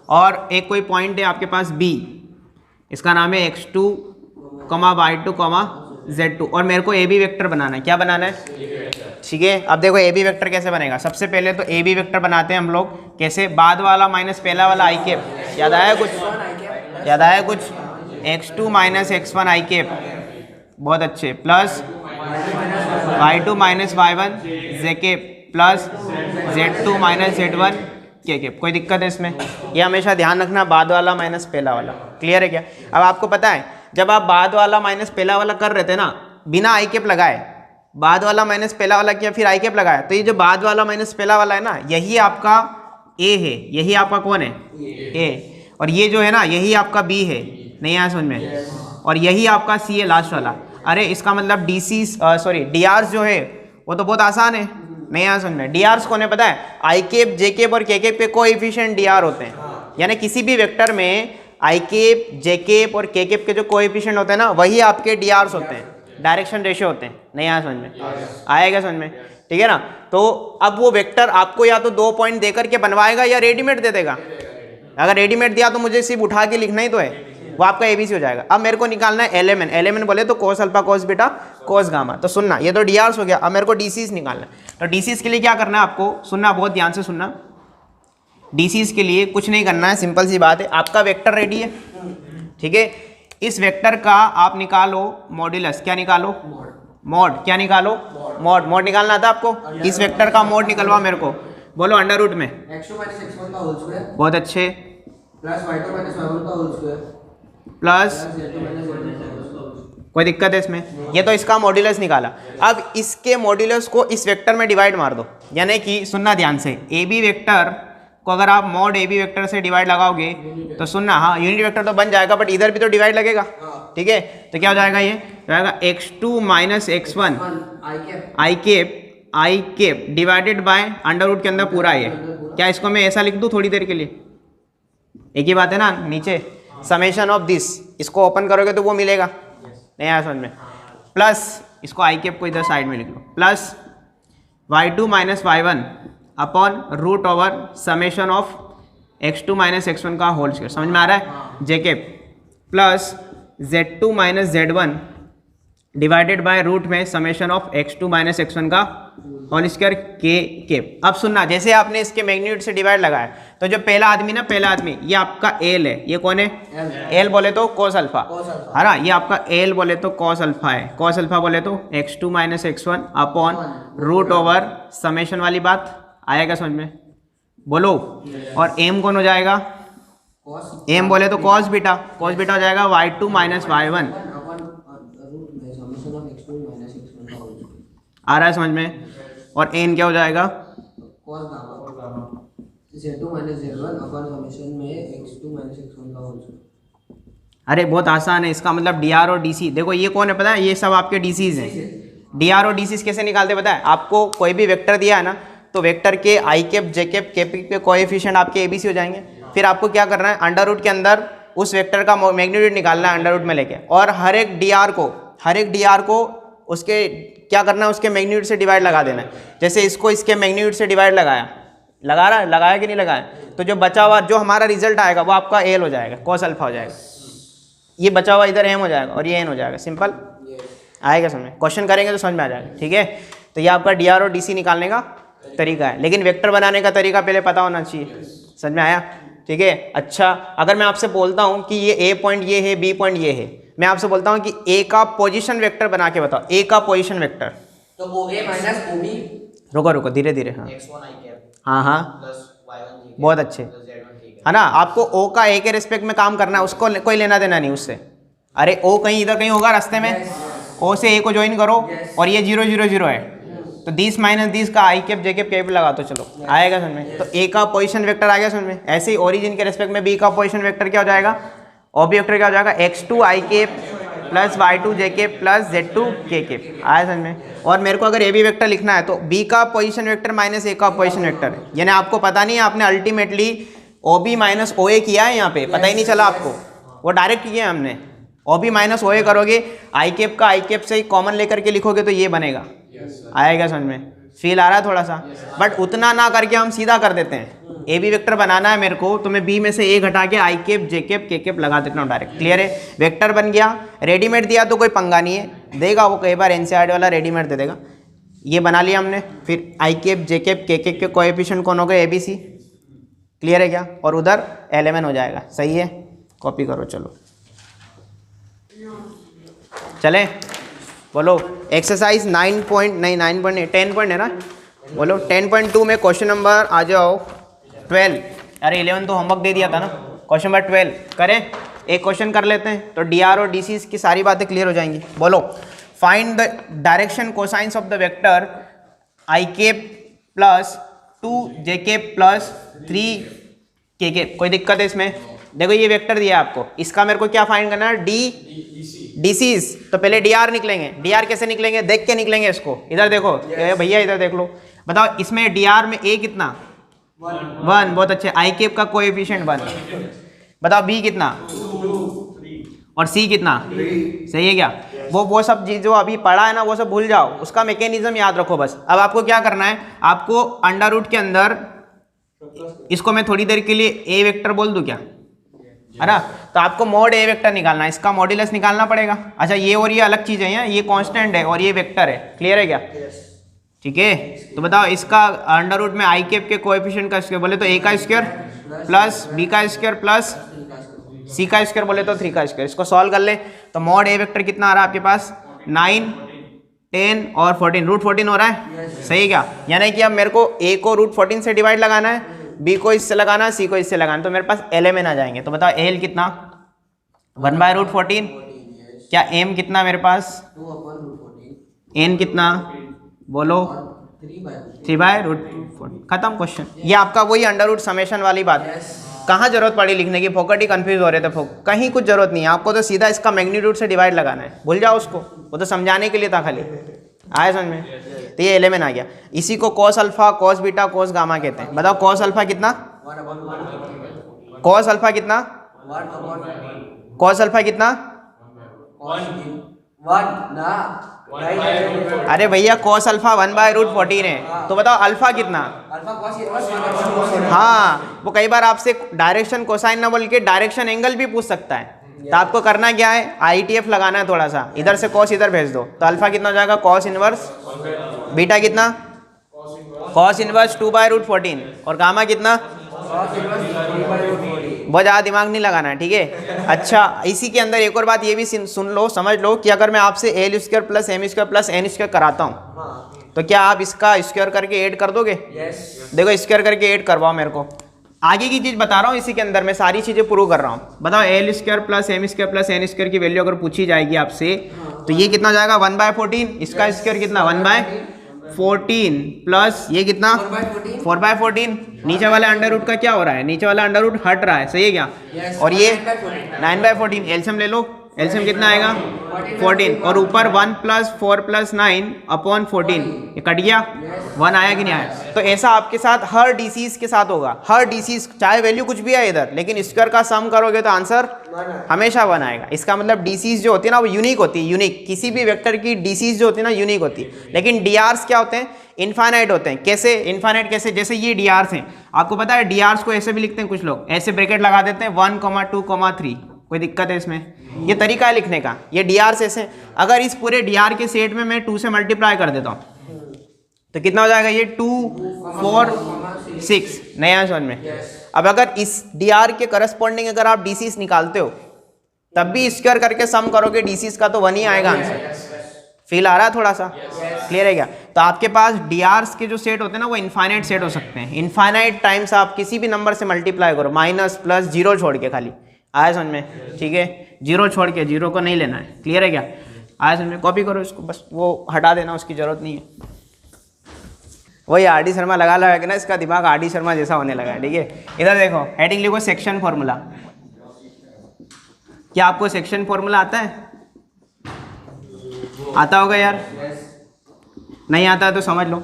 और एक कोई पॉइंट है आपके पास B, इसका नाम है x2, y2, z2, और मेरे को AB वेक्टर बनाना है। क्या बनाना है, ठीक है। अब देखो AB वेक्टर कैसे बनेगा, सबसे पहले तो AB वेक्टर बनाते हैं हम लोग कैसे, बाद वाला माइनस पहला वाला i कैप, याद आया कुछ, याद आया कुछ, x2 minus x1 i cap, बहुत अच्छे, plus y2 minus y1 z cap, plus z2 minus z1 के कैप, कोई दिक्कत है इसमें। ये हमेशा ध्यान रखना, बाद वाला माइनस पहला वाला, क्लियर है क्या। अब आपको पता है जब आप बाद वाला माइनस पहला वाला कर रहे थे ना बिना आई कैप लगाए, बाद वाला माइनस पहला वाला किया फिर आई कैप लगाया, तो ये जो बाद वाला माइनस पहला वाला है ना यही आपका A है, यही आपका कौन है A, और ये जो है ना यही आपका B है, नहीं आया समझ में, और यही आपका C है लास्ट वाला। अरे इसका मतलब DRs जो है वो तो बहुत आसान है, नहीं आया समझ में। DRs कौन है पता है, आई कैप, जे कैप और के कैप के कोएफिशिएंट DR होते हैं, यानी किसी भी वेक्टर में आई कैप, जे कैप और के कैप के जो कोएफिशिएंट होते हैं ना वही आपके DRs होते हैं, डायरेक्शन रेशियो होते हैं, नहीं आया समझ में, आएगा समझ में, ठीक है ना। तो अब वो वेक्टर आपको या तो 2 पॉइंट देकर के बनवाएगा या रेडीमेड दे देगा। अगर रेडीमेड दिया तो मुझे सिर्फ उठा के लिखना ही तो है, वो आपका ABC हो जाएगा। अब मेरे को निकालना है LMN बोले तो cos alpha, cos beta, cos gamma. तो सुनना, ये तो DRs हो गया, अब मेरे को DCs निकालना है। तो DCs के लिए क्या करना है आपको, सुनना बहुत ध्यान से सुनना। DCs के लिए कुछ नहीं करना है, सिंपल सी बात है, आपका वेक्टर रेडी है, ठीक है। इस वेक्टर का आप निकालो मॉड्यूलस, क्या निकालो, मॉड, क्या निकालो, मॉड निकालना था आपको। इस वेक्टर का मॉड निकलवा मेरे को, बोलो अंडर रूट में x2 माइनस x1 का होल स्क्वायर, बहुत अच्छे, प्लस y2 माइनस y1 का whole square, plus z2 minus z1 का होल स्क्वायर। कोई दिक्कत है इसमें, ये तो इसका मॉड्यूलस निकाला। अब इसके मॉड्यूलस को इस वेक्टर में डिवाइड मार दो, यानी कि सुनना ध्यान से, AB वेक्टर को अगर आप मॉड AB वेक्टर से डिवाइड लगाओगे तो सुनना, हाँ यूनिट वेक्टर तो बन जाएगा बट इधर भी तो डिवाइड लगेगा, ठीक है। तो क्या हो जाएगा, ये जाएगा x2 minus x1 i cap divided by under root के अंदर पूरा ये। क्या इसको मैं ऐसा लिख दूँ थोड़ी देर के लिए, एक ही बात है ना, नीचे समेशन ऑफ दिस, इसको ओपन करोगे तो वो मिलेगा, नहीं आया समझ में, प्लस इसको आई कैप को इधर साइड में लिख लो, plus y2 minus y1 upon root over summation of x2 minus x1 का होल स्क्वायर, समझ में आ रहा है, J cap, plus z2 minus z1 divided by root में summation of x2 minus x1 का होल स्क्वायर के केप। अब सुनना, जैसे आपने इसके मैग्नीट्यूड से डिवाइड लगाया तो जो पहला आदमी ना, पहला आदमी ये आपका एल है, ये कौन है? एल बोले तो कॉस अल्फा है ना, ये आपका एल बोले तो कॉस अल्फा है, कॉस अल्फा बोले तो x2 minus x1 upon root over summation वाली बात आएगा समझ में? बोलो। और एम कौन हो जाएगा? एम बोले तो कॉस बीटा, कॉस बीटा हो जाएगा y2 माइनस y1। आ रहा है समझ में? और एन क्या हो जाएगा? अरे बहुत आसान है, इसका मतलब डी आर और डी सी। देखो ये कौन है पता है? ये सब आपके डी सीज हैं। डी आर और डी सी कैसे निकालते पता है? आपको कोई भी वेक्टर दिया है ना, तो वेक्टर के आई कैप जे कैप के पी के कोएफिशिएंट आपके एबीसी हो जाएंगे। फिर आपको क्या करना है? अंडर रूट के अंदर उस वेक्टर का मैग्नीट्यूड निकालना है अंडर रूट में लेके, और हर एक डी आर को उसके क्या करना है? उसके मैग्नीट्यूड से डिवाइड लगा देना है। जैसे इसको इसके मैग्नीट्यूड से डिवाइड लगाया कि नहीं लगाया? तो जो बचा हुआ जो हमारा रिजल्ट आएगा वो आपका एल हो जाएगा, कॉस अल्फा हो जाएगा। ये बचा हुआ इधर एम हो जाएगा और ये एन हो जाएगा। सिंपल आएगा समझ में? क्वेश्चन करेंगे तो समझ में आ जाएगा। ठीक है, तो ये आपका डी आर और डी सी निकालने का तरीका है, लेकिन वेक्टर बनाने का तरीका पहले पता होना चाहिए। समझ में आया? ठीक है। अच्छा, अगर मैं आपसे बोलता हूँ कि ये ए पॉइंट ये है, बी पॉइंट ये है, मैं आपसे बोलता हूँ कि ए का पोजीशन वेक्टर बना के बताओ, ए का पोजीशन वेक्टर। तो OA माइनस OB, रुको धीरे धीरे। हाँ x1 i कैप हाँ प्लस y1 j बहुत अच्छे है ना। आपको ओ का ए के रिस्पेक्ट में काम करना है, उसको कोई लेना देना नहीं उससे। अरे ओ कहीं इधर कहीं होगा रास्ते में, ओ से ए को ज्वाइन करो, और ये 0 0 0 है, तो 10 माइनस 10 का आई कैप जे कैप कैप लगा तो चलो आएगा समझ में? तो ए का पोजीशन वेक्टर आ गया समझ में? ऐसे ही ओरिजिन के रिस्पेक्ट में बी का पोजीशन वेक्टर क्या हो जाएगा? ओबी वेक्टर क्या हो जाएगा? x2 i cap plus y2 j cap plus z2 k cap. आया समझ में? और मेरे को अगर ए बी वेक्टर लिखना है तो b का पोजीशन वेक्टर माइनस ए का पोजीशन वेक्टर, यानी आपको पता नहीं है, आपने अल्टीमेटली OB माइनस OA किया है यहाँ पे, पता ही नहीं चला आपको, वो डायरेक्ट किया है हमने। OB माइनस OA करोगे, आई कैप का आई कैप से ही कॉमन लेकर के लिखोगे तो ये बनेगा। आएगा समझ में? फील आ रहा है थोड़ा सा? बट उतना ना करके हम सीधा कर देते हैं। ए बी वेक्टर बनाना है मेरे को, तो मैं बी में से ए घटा के आई कैप जे कैप के कैप लगा देता हूँ डायरेक्ट। क्लियर है? वेक्टर बन गया। रेडीमेड दिया तो कोई पंगा नहीं है, देगा वो कई बार एनसीईआरटी वाला रेडीमेड दे देगा। ये बना लिया हमने। फिर आई कैप जे कैप के कैप के कोएफिशिएंट कौन हो गए? ABC। क्लियर है क्या? और उधर LMN हो जाएगा। सही है, कॉपी करो। चलो चले, बोलो। एक्सरसाइज 10 पॉइंट है ना, बोलो। 10.2 में क्वेश्चन नंबर आ जाओ 12। अरे 11 तो होमवर्क दे दिया था ना। क्वेश्चन नंबर 12 करें, एक क्वेश्चन कर लेते हैं, तो डी आर और डी सी की सारी बातें क्लियर हो जाएंगी। बोलो, find the direction cosines of the vector I cap plus 2 J cap plus 3 के कैप। कोई दिक्कत है इसमें? देखो ये वेक्टर दिया है आपको, इसका मेरे को क्या फाइंड करना है? D Cs. तो पहले डी आर निकलेंगे। डी आर कैसे निकलेंगे? देख के निकलेंगे इसको। इधर देखो भैया, इधर देख लो। बताओ इसमें डी आर में ए कितना? 1। बहुत अच्छे। आई कैप का कोएफिशिएंट 1। बताओ बी कितना? और सी कितना? सही है क्या? वो सब चीज जो अभी पढ़ा है ना, वो सब भूल जाओ, उसका मैकेनिज्म याद रखो बस। अब आपको क्या करना है? आपको अंडर रूट के अंदर इसको मैं थोड़ी देर के लिए ए वेक्टर बोल दूं क्या, है ना? तो आपको मॉड ए वेक्टर निकालना है, इसका मॉड्यूलस निकालना पड़ेगा। अच्छा, ये और ये अलग चीज़ है, ये कांस्टेंट है और ये वेक्टर है। क्लियर है क्या? ठीक है, तो बताओ इसका अंडर रूट में आई कैप के कोएफिशिएंट का स्क्वायर बोले तो ए का स्क्वायर प्लस बी का स्क्वायर प्लस सी का स्क्वायर बोले तो 3 का स्क्वायर। इसको सॉल्व कर ले तो मॉड ए वेक्टर कितना आ रहा है आपके पास? 9, 10 और 14, रूट 14 हो रहा है। सही है क्या? यानी कि अब मेरे को ए को रूट 14 से डिवाइड लगाना है, बी को इससे लगाना है, सी को इससे लगाना है, तो मेरे पास LMN आ जाएंगे। तो बताओ एल कितना? 1/√14। क्या एम कितना मेरे पास? 2/√14। एन कितना? बोलो। 3/√14। खत्म क्वेश्चन। ये आपका वही अंडर रूट समेशन वाली बात। कहाँ जरूरत पड़ी लिखने की? फोकट ही कंफ्यूज हो रहे थे। कहीं कुछ जरूरत नहीं है आपको, तो सीधा इसका मैग्नीट्यूड से डिवाइड लगाना है। भूल जाओ उसको, वो तो समझाने के लिए था खाली। आया समझ में? तो ये LMN आ गया। इसी को cos alpha, cos beta, cos gamma कहते हैं। बताओ कॉस अल्फा कितना? कॉस अल्फा कितना? कॉस अल्फा कितना? 1 ना। अरे भैया कॉस अल्फा 1/√14 है, तो बताओ अल्फा कितना? Alpha cos inverse. हाँ, वो कई बार आपसे डायरेक्शन कोसाइन ना बोल के डायरेक्शन एंगल भी पूछ सकता है। तो आपको करना क्या है, ITF लगाना है थोड़ा सा, इधर से कॉस इधर भेज दो, तो अल्फा कितना हो जाएगा कॉस इनवर्स, बीटा कितना कॉस इनवर्स 2/√14 और गामा कितना, बहुत ज़्यादा दिमाग नहीं लगाना है, ठीक है। अच्छा इसी के अंदर एक और बात ये भी सुन लो, समझ लो कि अगर मैं आपसे L² plus M² plus N² कराता हूँ तो क्या आप इसका स्क्वायर करके ऐड कर दोगे? देखो स्क्वायर करके ऐड करवाओ मेरे को, आगे की चीज बता रहा हूँ, इसी के अंदर मैं सारी चीजें प्रूव कर रहा हूँ। बताओ L² plus M² plus N² की वैल्यू अगर पूछी जाएगी आपसे तो ये कितना जाएगा 1/14, इसका स्क्वायर कितना 1/14 प्लस ये कितना 4/14, नीचे वाला अंडर रूट का क्या हो रहा है, नीचे वाला अंडर रूट हट रहा है, सही है क्या? और ये 9/14, एलसीएम ले लो, एलसीएम कितना आएगा 14 और ऊपर 1 + 4 + 9 अपॉन 14, ये कट गया, 1 आया कि नहीं आया? तो ऐसा आपके साथ हर डिसीज के साथ होगा, हर डिसीज चाहे वैल्यू कुछ भी है इधर, लेकिन स्क्वायर का सम करोगे तो आंसर हमेशा 1 आएगा। इसका मतलब डिसीज जो होती है ना वो यूनिक होती है, यूनिक, किसी भी वेक्टर की डिसीज जो होती है ना यूनिक होती है। लेकिन डीआरस क्या होते हैं, इनफाइनाइट होते हैं। कैसे इनफाइनाइट, कैसे, जैसे ये डीआरस हैं, आपको पता है डीआरस को ऐसे भी लिखते हैं कुछ लोग, ऐसे ब्रैकेट लगा देते हैं 1, 2, 3, कोई दिक्कत है इसमें? ये तरीका है लिखने का, ये डीआर से ऐसे। अगर इस पूरे डीआर के सेट में मैं 2 से मल्टीप्लाई कर देता हूँ तो कितना हो जाएगा, ये 2, 4, 6, नया समझ में। अब अगर इस डीआर के करस्पॉन्डिंग अगर आप डीसीज निकालते हो तब भी स्क्वायर करके सम करोगे डीसीज का तो 1 ही आएगा आंसर। फील आ रहा है थोड़ा सा, क्लियर है क्या? तो आपके पास डीआरस के जो सेट होते हैं ना वो इनफाइनाइट सेट हो सकते हैं। इनफाइनाइट टाइम्स आप किसी भी नंबर से मल्टीप्लाई करो, माइनस प्लस जीरो छोड़ के, खाली आया समझ में, ठीक है? जीरो छोड़ के, जीरो को नहीं लेना है, क्लियर है क्या? आया समझ में, कॉपी करो इसको, बस वो हटा देना, उसकी जरूरत नहीं है। वही आर डी शर्मा लगा के ना, इसका दिमाग आर डी शर्मा जैसा होने लगा है, ठीक है? इधर देखो, हेडिंग लिखो सेक्शन फॉर्मूला। क्या आपको सेक्शन फॉर्मूला आता है? आता होगा यार, नहीं आता है तो समझ लो।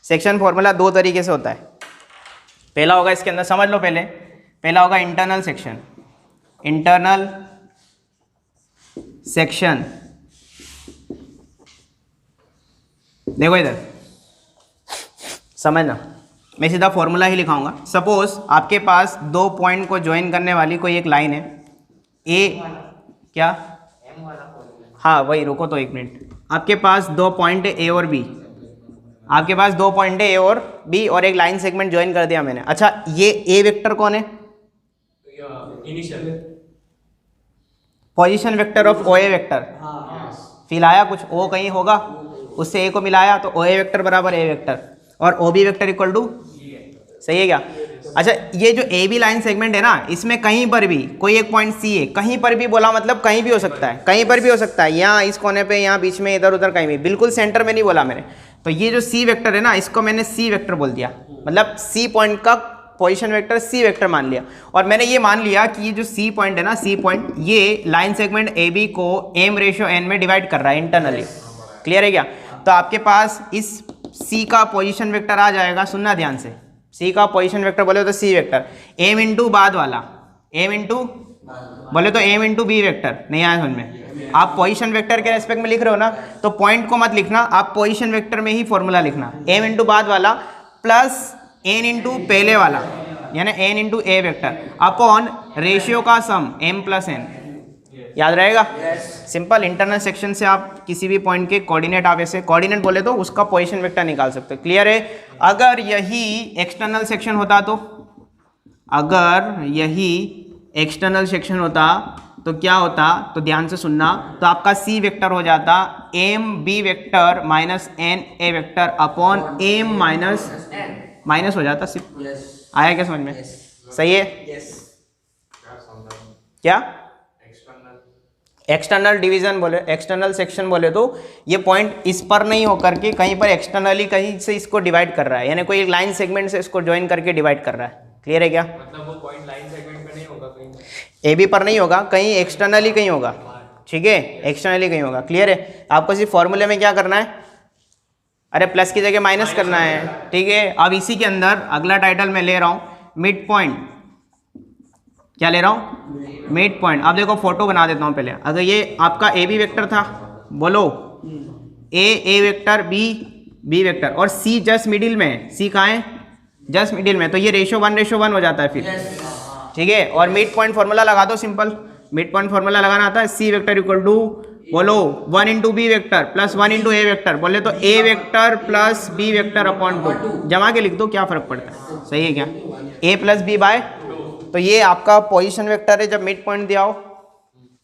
सेक्शन फॉर्मूला 2 तरीके से होता है। पहला होगा इसके अंदर, समझ लो पहले, पहला होगा इंटरनल सेक्शन, इंटरनल सेक्शन। देखो इधर समझना, मैं सीधा फॉर्मूला ही लिखाऊंगा। सपोज आपके पास 2 पॉइंट को ज्वाइन करने वाली कोई एक लाइन है, ए क्या, हाँ वही, रुको तो 1 मिनट। आपके पास 2 पॉइंट है ए और बी, आपके पास 2 पॉइंट है ए और बी और एक लाइन सेगमेंट ज्वाइन कर दिया मैंने। अच्छा ये ए वेक्टर कौन है? Position vector of O A vector. Feel आया कुछ? ओ कहीं होगा, उससे ए को मिलाया तो ओ ए वेक्टर बराबर ए वेक्टर और O B vector equal to, सही है क्या? अच्छा ये जो ए बी लाइन सेगमेंट है ना, इसमें कहीं पर भी कोई एक पॉइंट सी है, कहीं पर भी बोला मतलब कहीं भी हो सकता है, कहीं पर भी हो सकता है, यहाँ इस कोने पे, यहाँ बीच में, इधर उधर, कहीं भी, बिल्कुल सेंटर में नहीं बोला मैंने। तो ये जो सी वेक्टर है ना, इसको मैंने सी वेक्टर बोल दिया, मतलब सी पॉइंट का पोजीशन वेक्टर सी वेक्टर मान लिया। और मैंने ये मान लिया कि ये जो सी पॉइंट है ना, सी पॉइंट, ये लाइन सेगमेंट ए बी को m/n में डिवाइड कर रहा है इंटरनली, क्लियर है क्या? तो आपके पास इस सी का पोजीशन वेक्टर आ जाएगा, सुनना ध्यान से, सी का पोजीशन वेक्टर बोले तो सी वेक्टर, m इंटू बाद वाला, m इंटू बोले तो m इंटू बी वेक्टर, नहीं आया समझ में? आप पोजीशन वेक्टर के रेस्पेक्ट में लिख रहे हो ना, तो पॉइंट को मत लिखना, आप पोजीशन वेक्टर में ही फॉर्मूला लिखना, m इंटू बाद वाला प्लस n इंटू पहले वाला, यानी n into A vector upon ratio का सम m प्लस n। याद रहेगा? सिंपल। इंटरनल सेक्शन से आप किसी भी पॉइंट के कोऑर्डिनेट, आप ऐसे कोऑर्डिनेट बोले तो उसका पोजीशन वेक्टर निकाल सकते हो, क्लियर है? अगर यही एक्सटर्नल सेक्शन होता तो, अगर यही एक्सटर्नल सेक्शन होता तो क्या होता, तो ध्यान से सुनना, तो आपका सी वेक्टर हो जाता m b vector minus n a vector upon m minus हो जाता सिर्फ। आया क्या समझ में? सही है? क्या एक्सटर्नल डिवीजन बोले, एक्सटर्नल सेक्शन बोले तो ये पॉइंट इस पर नहीं होकर के कहीं पर एक्सटर्नली कहीं से इसको डिवाइड कर रहा है, यानी कोई एक लाइन सेगमेंट से इसको ज्वाइन करके डिवाइड कर रहा है, क्लियर है क्या? मतलब वो पॉइंट लाइन सेगमेंट पे नहीं होगा, कहीं ए बी पर नहीं होगा, कहीं एक्सटर्नली कहीं होगा, ठीक है? एक्सटर्नली कहीं होगा, क्लियर है? आपको सिर्फ फॉर्मूले में क्या करना है, अरे प्लस की जगह माइनस करना है, ठीक है? अब इसी के अंदर अगला टाइटल मैं ले रहा हूँ मिड पॉइंट। क्या ले रहा हूँ? Mid point. अब देखो फोटो बना देता हूँ पहले। अगर ये आपका ए बी वेक्टर था, बोलो ए वेक्टर, बी वेक्टर और सी जस्ट मिडिल में, सी कहाँ है? जस्ट मिडिल में, तो ये रेशो 1:1 हो जाता है फिर, ठीक है? और मिड पॉइंट फॉर्मूला लगा दो सिंपल, मिड पॉइंट फॉर्मूला लगाना आता है, सी वेक्टर इक्वल टू बोलो 1 into B vector plus 1 into A vector, बोले तो A vector plus B vector upon 2, जमा के लिख दो, क्या फर्क पड़ता है, सही है क्या, ए प्लस बी बाय, तो ये आपका पोजीशन वेक्टर है जब मिड पॉइंट दिया हो,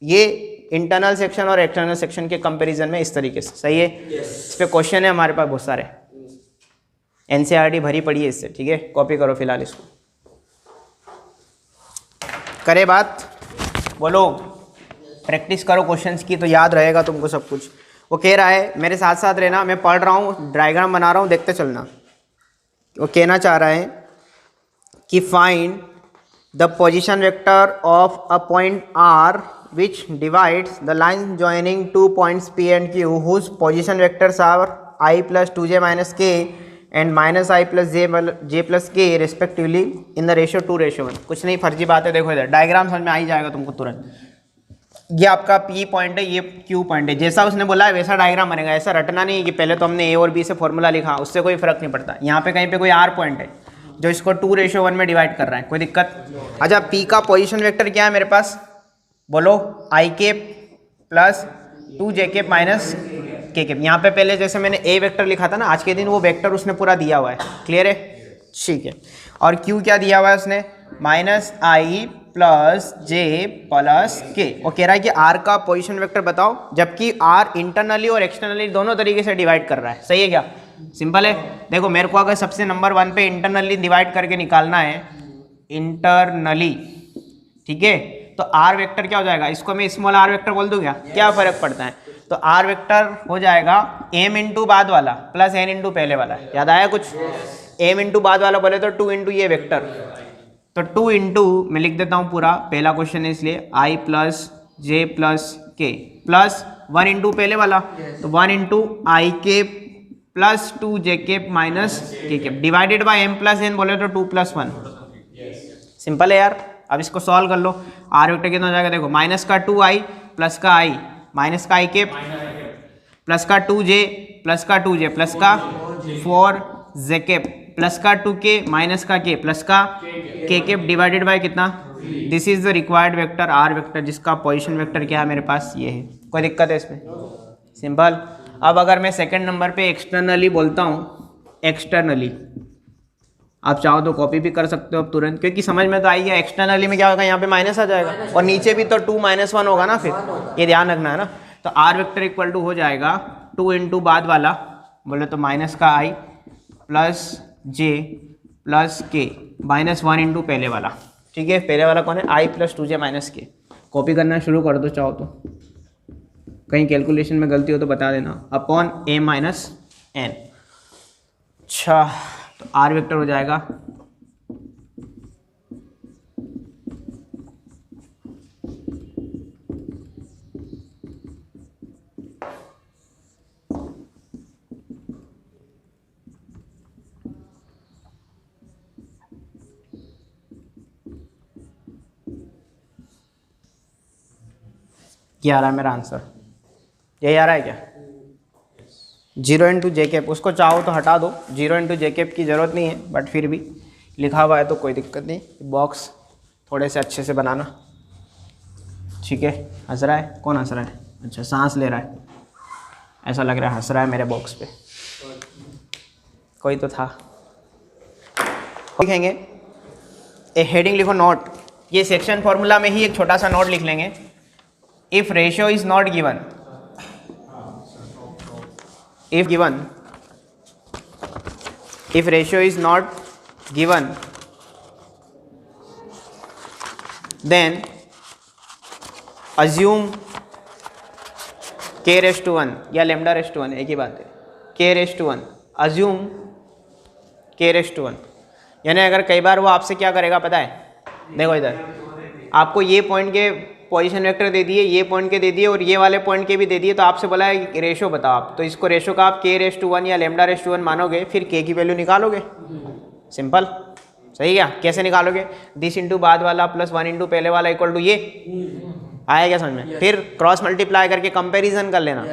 ये इंटरनल सेक्शन और एक्सटर्नल सेक्शन के कंपैरिजन में इस तरीके से, सही है। इस पे क्वेश्चन है हमारे पास बहुत सारे, एनसीईआरटी भरी पड़ी है इससे, ठीक है, कॉपी करो फिलहाल इसको। करे बात, बोलो, प्रैक्टिस करो क्वेश्चंस की तो याद रहेगा तुमको सब कुछ। वो कह रहा है मेरे साथ साथ रहना, मैं पढ़ रहा हूँ, डायग्राम बना रहा हूँ, देखते चलना। वो कहना चाह रहा है कि find the position vector of a point r which divides the line joining 2 points P and Q whose position vectors are I plus 2j minus k and minus I plus j plus k respectively in the ratio 2:1। कुछ नहीं, फर्जी बात है, देखो इधर डायग्राम समझ में आ ही जाएगा तुमको तुरंत। ये आपका P पॉइंट है, ये Q पॉइंट है, जैसा उसने बोला है वैसा डायग्राम बनेगा। ऐसा रटना नहीं है कि पहले तो हमने A और B से फॉर्मूला लिखा, उससे कोई फर्क नहीं पड़ता। यहाँ पे कहीं पे कोई R पॉइंट है जो इसको 2:1 में डिवाइड कर रहा है, कोई दिक्कत। अच्छा, P का पोजिशन वेक्टर क्या है मेरे पास, बोलो I cap plus 2j cap minus के केप। यहाँ पे पहले जैसे मैंने ए वेक्टर लिखा था ना, आज के दिन वो वेक्टर उसने पूरा दिया हुआ है, क्लियर है, ठीक है। और क्यू क्या दिया हुआ है उसने, माइनस आई प्लस जे प्लस के। वो कह रहा है कि आर का पोजीशन वेक्टर बताओ, जबकि आर इंटरनली और एक्सटर्नली दोनों तरीके से डिवाइड कर रहा है, सही है क्या, सिंपल है। देखो मेरे को अगर सबसे नंबर 1 पे इंटरनली डिवाइड करके निकालना है, इंटरनली, ठीक है, तो आर वेक्टर क्या हो जाएगा, इसको मैं स्मॉल आर वेक्टर बोल दूँ क्या फर्क पड़ता है, तो आर वेक्टर हो जाएगा एम इंटू बाद वाला प्लस एन इंटू पहले वाला। याद आया कुछ, एम इंटू बाद वाला बोले तो 2 इंटू ये वेक्टर, तो 2 इंटू मैं लिख देता हूँ पूरा, पहला क्वेश्चन है इसलिए आई प्लस जे प्लस के प्लस 1 इंटू पहले वाला, तो 1 इंटू आई के प्लस 2j के माइनस के cap divided by m plus n, बोले तो 2 + 1। सिंपल है यार। अब इसको सॉल्व कर लो, आर वेक्टर कितना हो जाएगा, देखो माइनस का 2i प्लस का i माइनस का i केप प्लस का 2j प्लस का 2j प्लस का 4j केप प्लस का 2k माइनस का k प्लस का k केप डिवाइडेड बाय कितना, this is the required vector r vector, जिसका पोजीशन वेक्टर क्या है मेरे पास, ये है। कोई दिक्कत है इसमें, सिंपल। अब अगर मैं सेकंड नंबर पे एक्सटर्नली बोलता हूँ, एक्सटर्नली आप चाहो तो कॉपी भी कर सकते हो अब तुरंत, क्योंकि समझ में तो आई है। एक्सटर्नली में क्या होगा, यहाँ पे माइनस आ जाएगा और नीचे भी तो 2 - 1 होगा ना, फिर ये ध्यान रखना है ना। तो आर वेक्टर इक्वल टू हो जाएगा 2 इंटू बाद वाला, बोले तो माइनस का i प्लस जे प्लस के माइनस 1 इंटू पहले वाला, ठीक है। पहले वाला कौन है, i प्लस 2j माइनस के। कॉपी करना शुरू कर दो चाहो तो, कहीं कैलकुलेशन में गलती हो तो बता देना, अपॉन a माइनस n। अच्छा, तो आर वेक्टर हो जाएगा क्या आ रहा है मेरा आंसर, यही आ रहा है क्या, 0 इंटू जे केप। उसको चाहो तो हटा दो, 0 इंटू जे केप की ज़रूरत नहीं है, बट फिर भी लिखा हुआ है तो कोई दिक्कत नहीं। बॉक्स थोड़े से अच्छे से बनाना, ठीक है। हंस रहा है, कौन हंस रहा है, अच्छा सांस ले रहा है, ऐसा लग रहा है हंस रहा है मेरे बॉक्स पे, कोई तो था। लिखेंगे ए हेडिंग, लिखो नोट, ये सेक्शन फॉर्मूला में ही एक छोटा सा नोट लिख लेंगे। If ratio is not given, if given, if ratio is not given, then assume k⁻1 या λ⁻1, एक ही बात है, k⁻1, assume k⁻1। यानी अगर कई बार वो आपसे क्या करेगा पता है, देखो इधर आपको ये पॉइंट के पोजीशन वेक्टर दे दिए, ये पॉइंट के दे दिए और ये वाले पॉइंट के भी दे दिए, तो आपसे बोला है कि रेशो बताओ आप, तो इसको रेशो का आप k⁻1 या λ⁻1 मानोगे, फिर k की वैल्यू निकालोगे, सिंपल, सही क्या। कैसे निकालोगे, दिस इंटू बाद वाला प्लस 1 इंटू पहले वाला इक्वल टू ये, आया क्या समझ में। फिर क्रॉस मल्टीप्लाई करके कंपेरिजन कर लेना,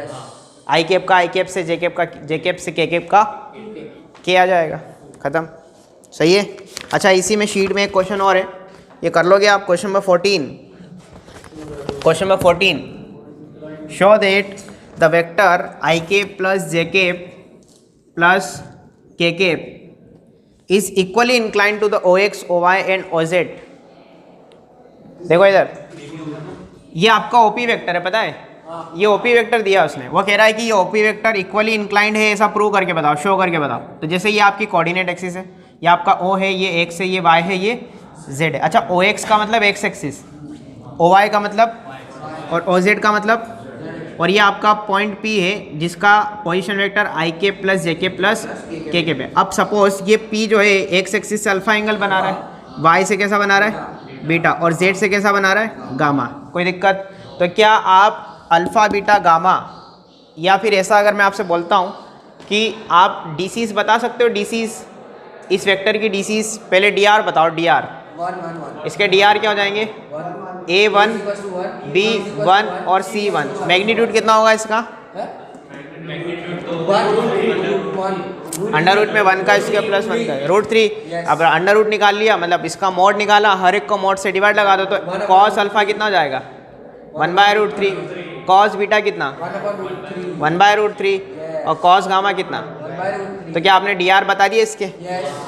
आई केप का आई केप से, जे केप का जे केप से, के केप का के आ जाएगा, खत्म, सही है। अच्छा, इसी में शीट में एक क्वेश्चन और है, ये कर लोगे आप, question number 14। Question number 14, show that the vector I K plus J K plus K is equally incline to the O X O Y and O Z. देखो इधर, ये आपका ओपी वेक्टर है, पता है, ये ओपी वेक्टर दिया उसने, वो कह रहा है कि ये ओपी वेक्टर इक्वली इंक्लाइंड है, ऐसा प्रूव करके बताओ, शो करके बताओ। तो जैसे ये आपकी कोऑर्डिनेट एक्सिस है, ये आपका ओ है, ये एक्स है, ये वाई है, ये जेड है। अच्छा, ओ एक्स का मतलब एक्स एक्सिस, ओ वाई का मतलब और ओ जेड का मतलब, और ये आपका पॉइंट पी है जिसका position vector I K plus J K plus के पे। अब सपोज ये पी जो है एक्स एक्सिस से अल्फा एंगल बना रहा है, वाई से कैसा बना रहा है, बीटा, और जेड से कैसा बना रहा है, गामा। कोई दिक्कत? तो क्या आप अल्फ़ा बीटा गामा, या फिर ऐसा अगर मैं आपसे बोलता हूँ कि आप डीसीज बता सकते हो, डीसीज इस वेक्टर की डीसीज, पहले डी आर बताओ, डी आर, इसके डी आर क्या हो जाएंगे, A1 B1 और C1। मैग्नीट्यूड कितना होगा इसका, अंडर रूट में 1 का स्क्वायर प्लस 1 का √3। अब अंडर रूट निकाल लिया, मतलब इसका मॉड निकाला, हर एक को मॉड से डिवाइड लगा दो, तो कॉस अल्फा कितना हो जाएगा, 1/√3। कॉस बीटा कितना, 1/√3। और कॉस गामा कितना। तो क्या आपने डी आर बता दिए इसके?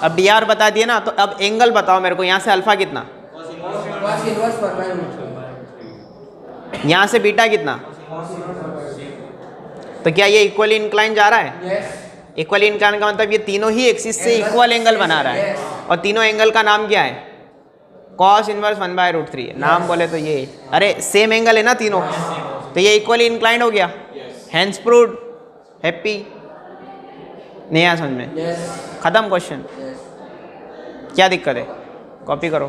अब डी आर बता दिए ना, तो अब एंगल बताओ मेरे को, यहाँ से अल्फा कितना, यहाँ से बीटा कितना। तो क्या ये इक्वली इंक्लाइन जा रहा है? इक्वली इंक्लाइन का मतलब ये तीनों ही एक्सिस से इक्वल एंगल बना रहा है, और तीनों एंगल का नाम क्या है, कॉस इनवर्स 1/√3। नाम बोले तो ये, अरे सेम एंगल है ना तीनों, तो ये इक्वली इंक्लाइन हो गया, हैंस प्रूव्ड। हैप्पी? नहीं आया समझ में? खत्म क्वेश्चन। क्या दिक्कत है? कॉपी करो।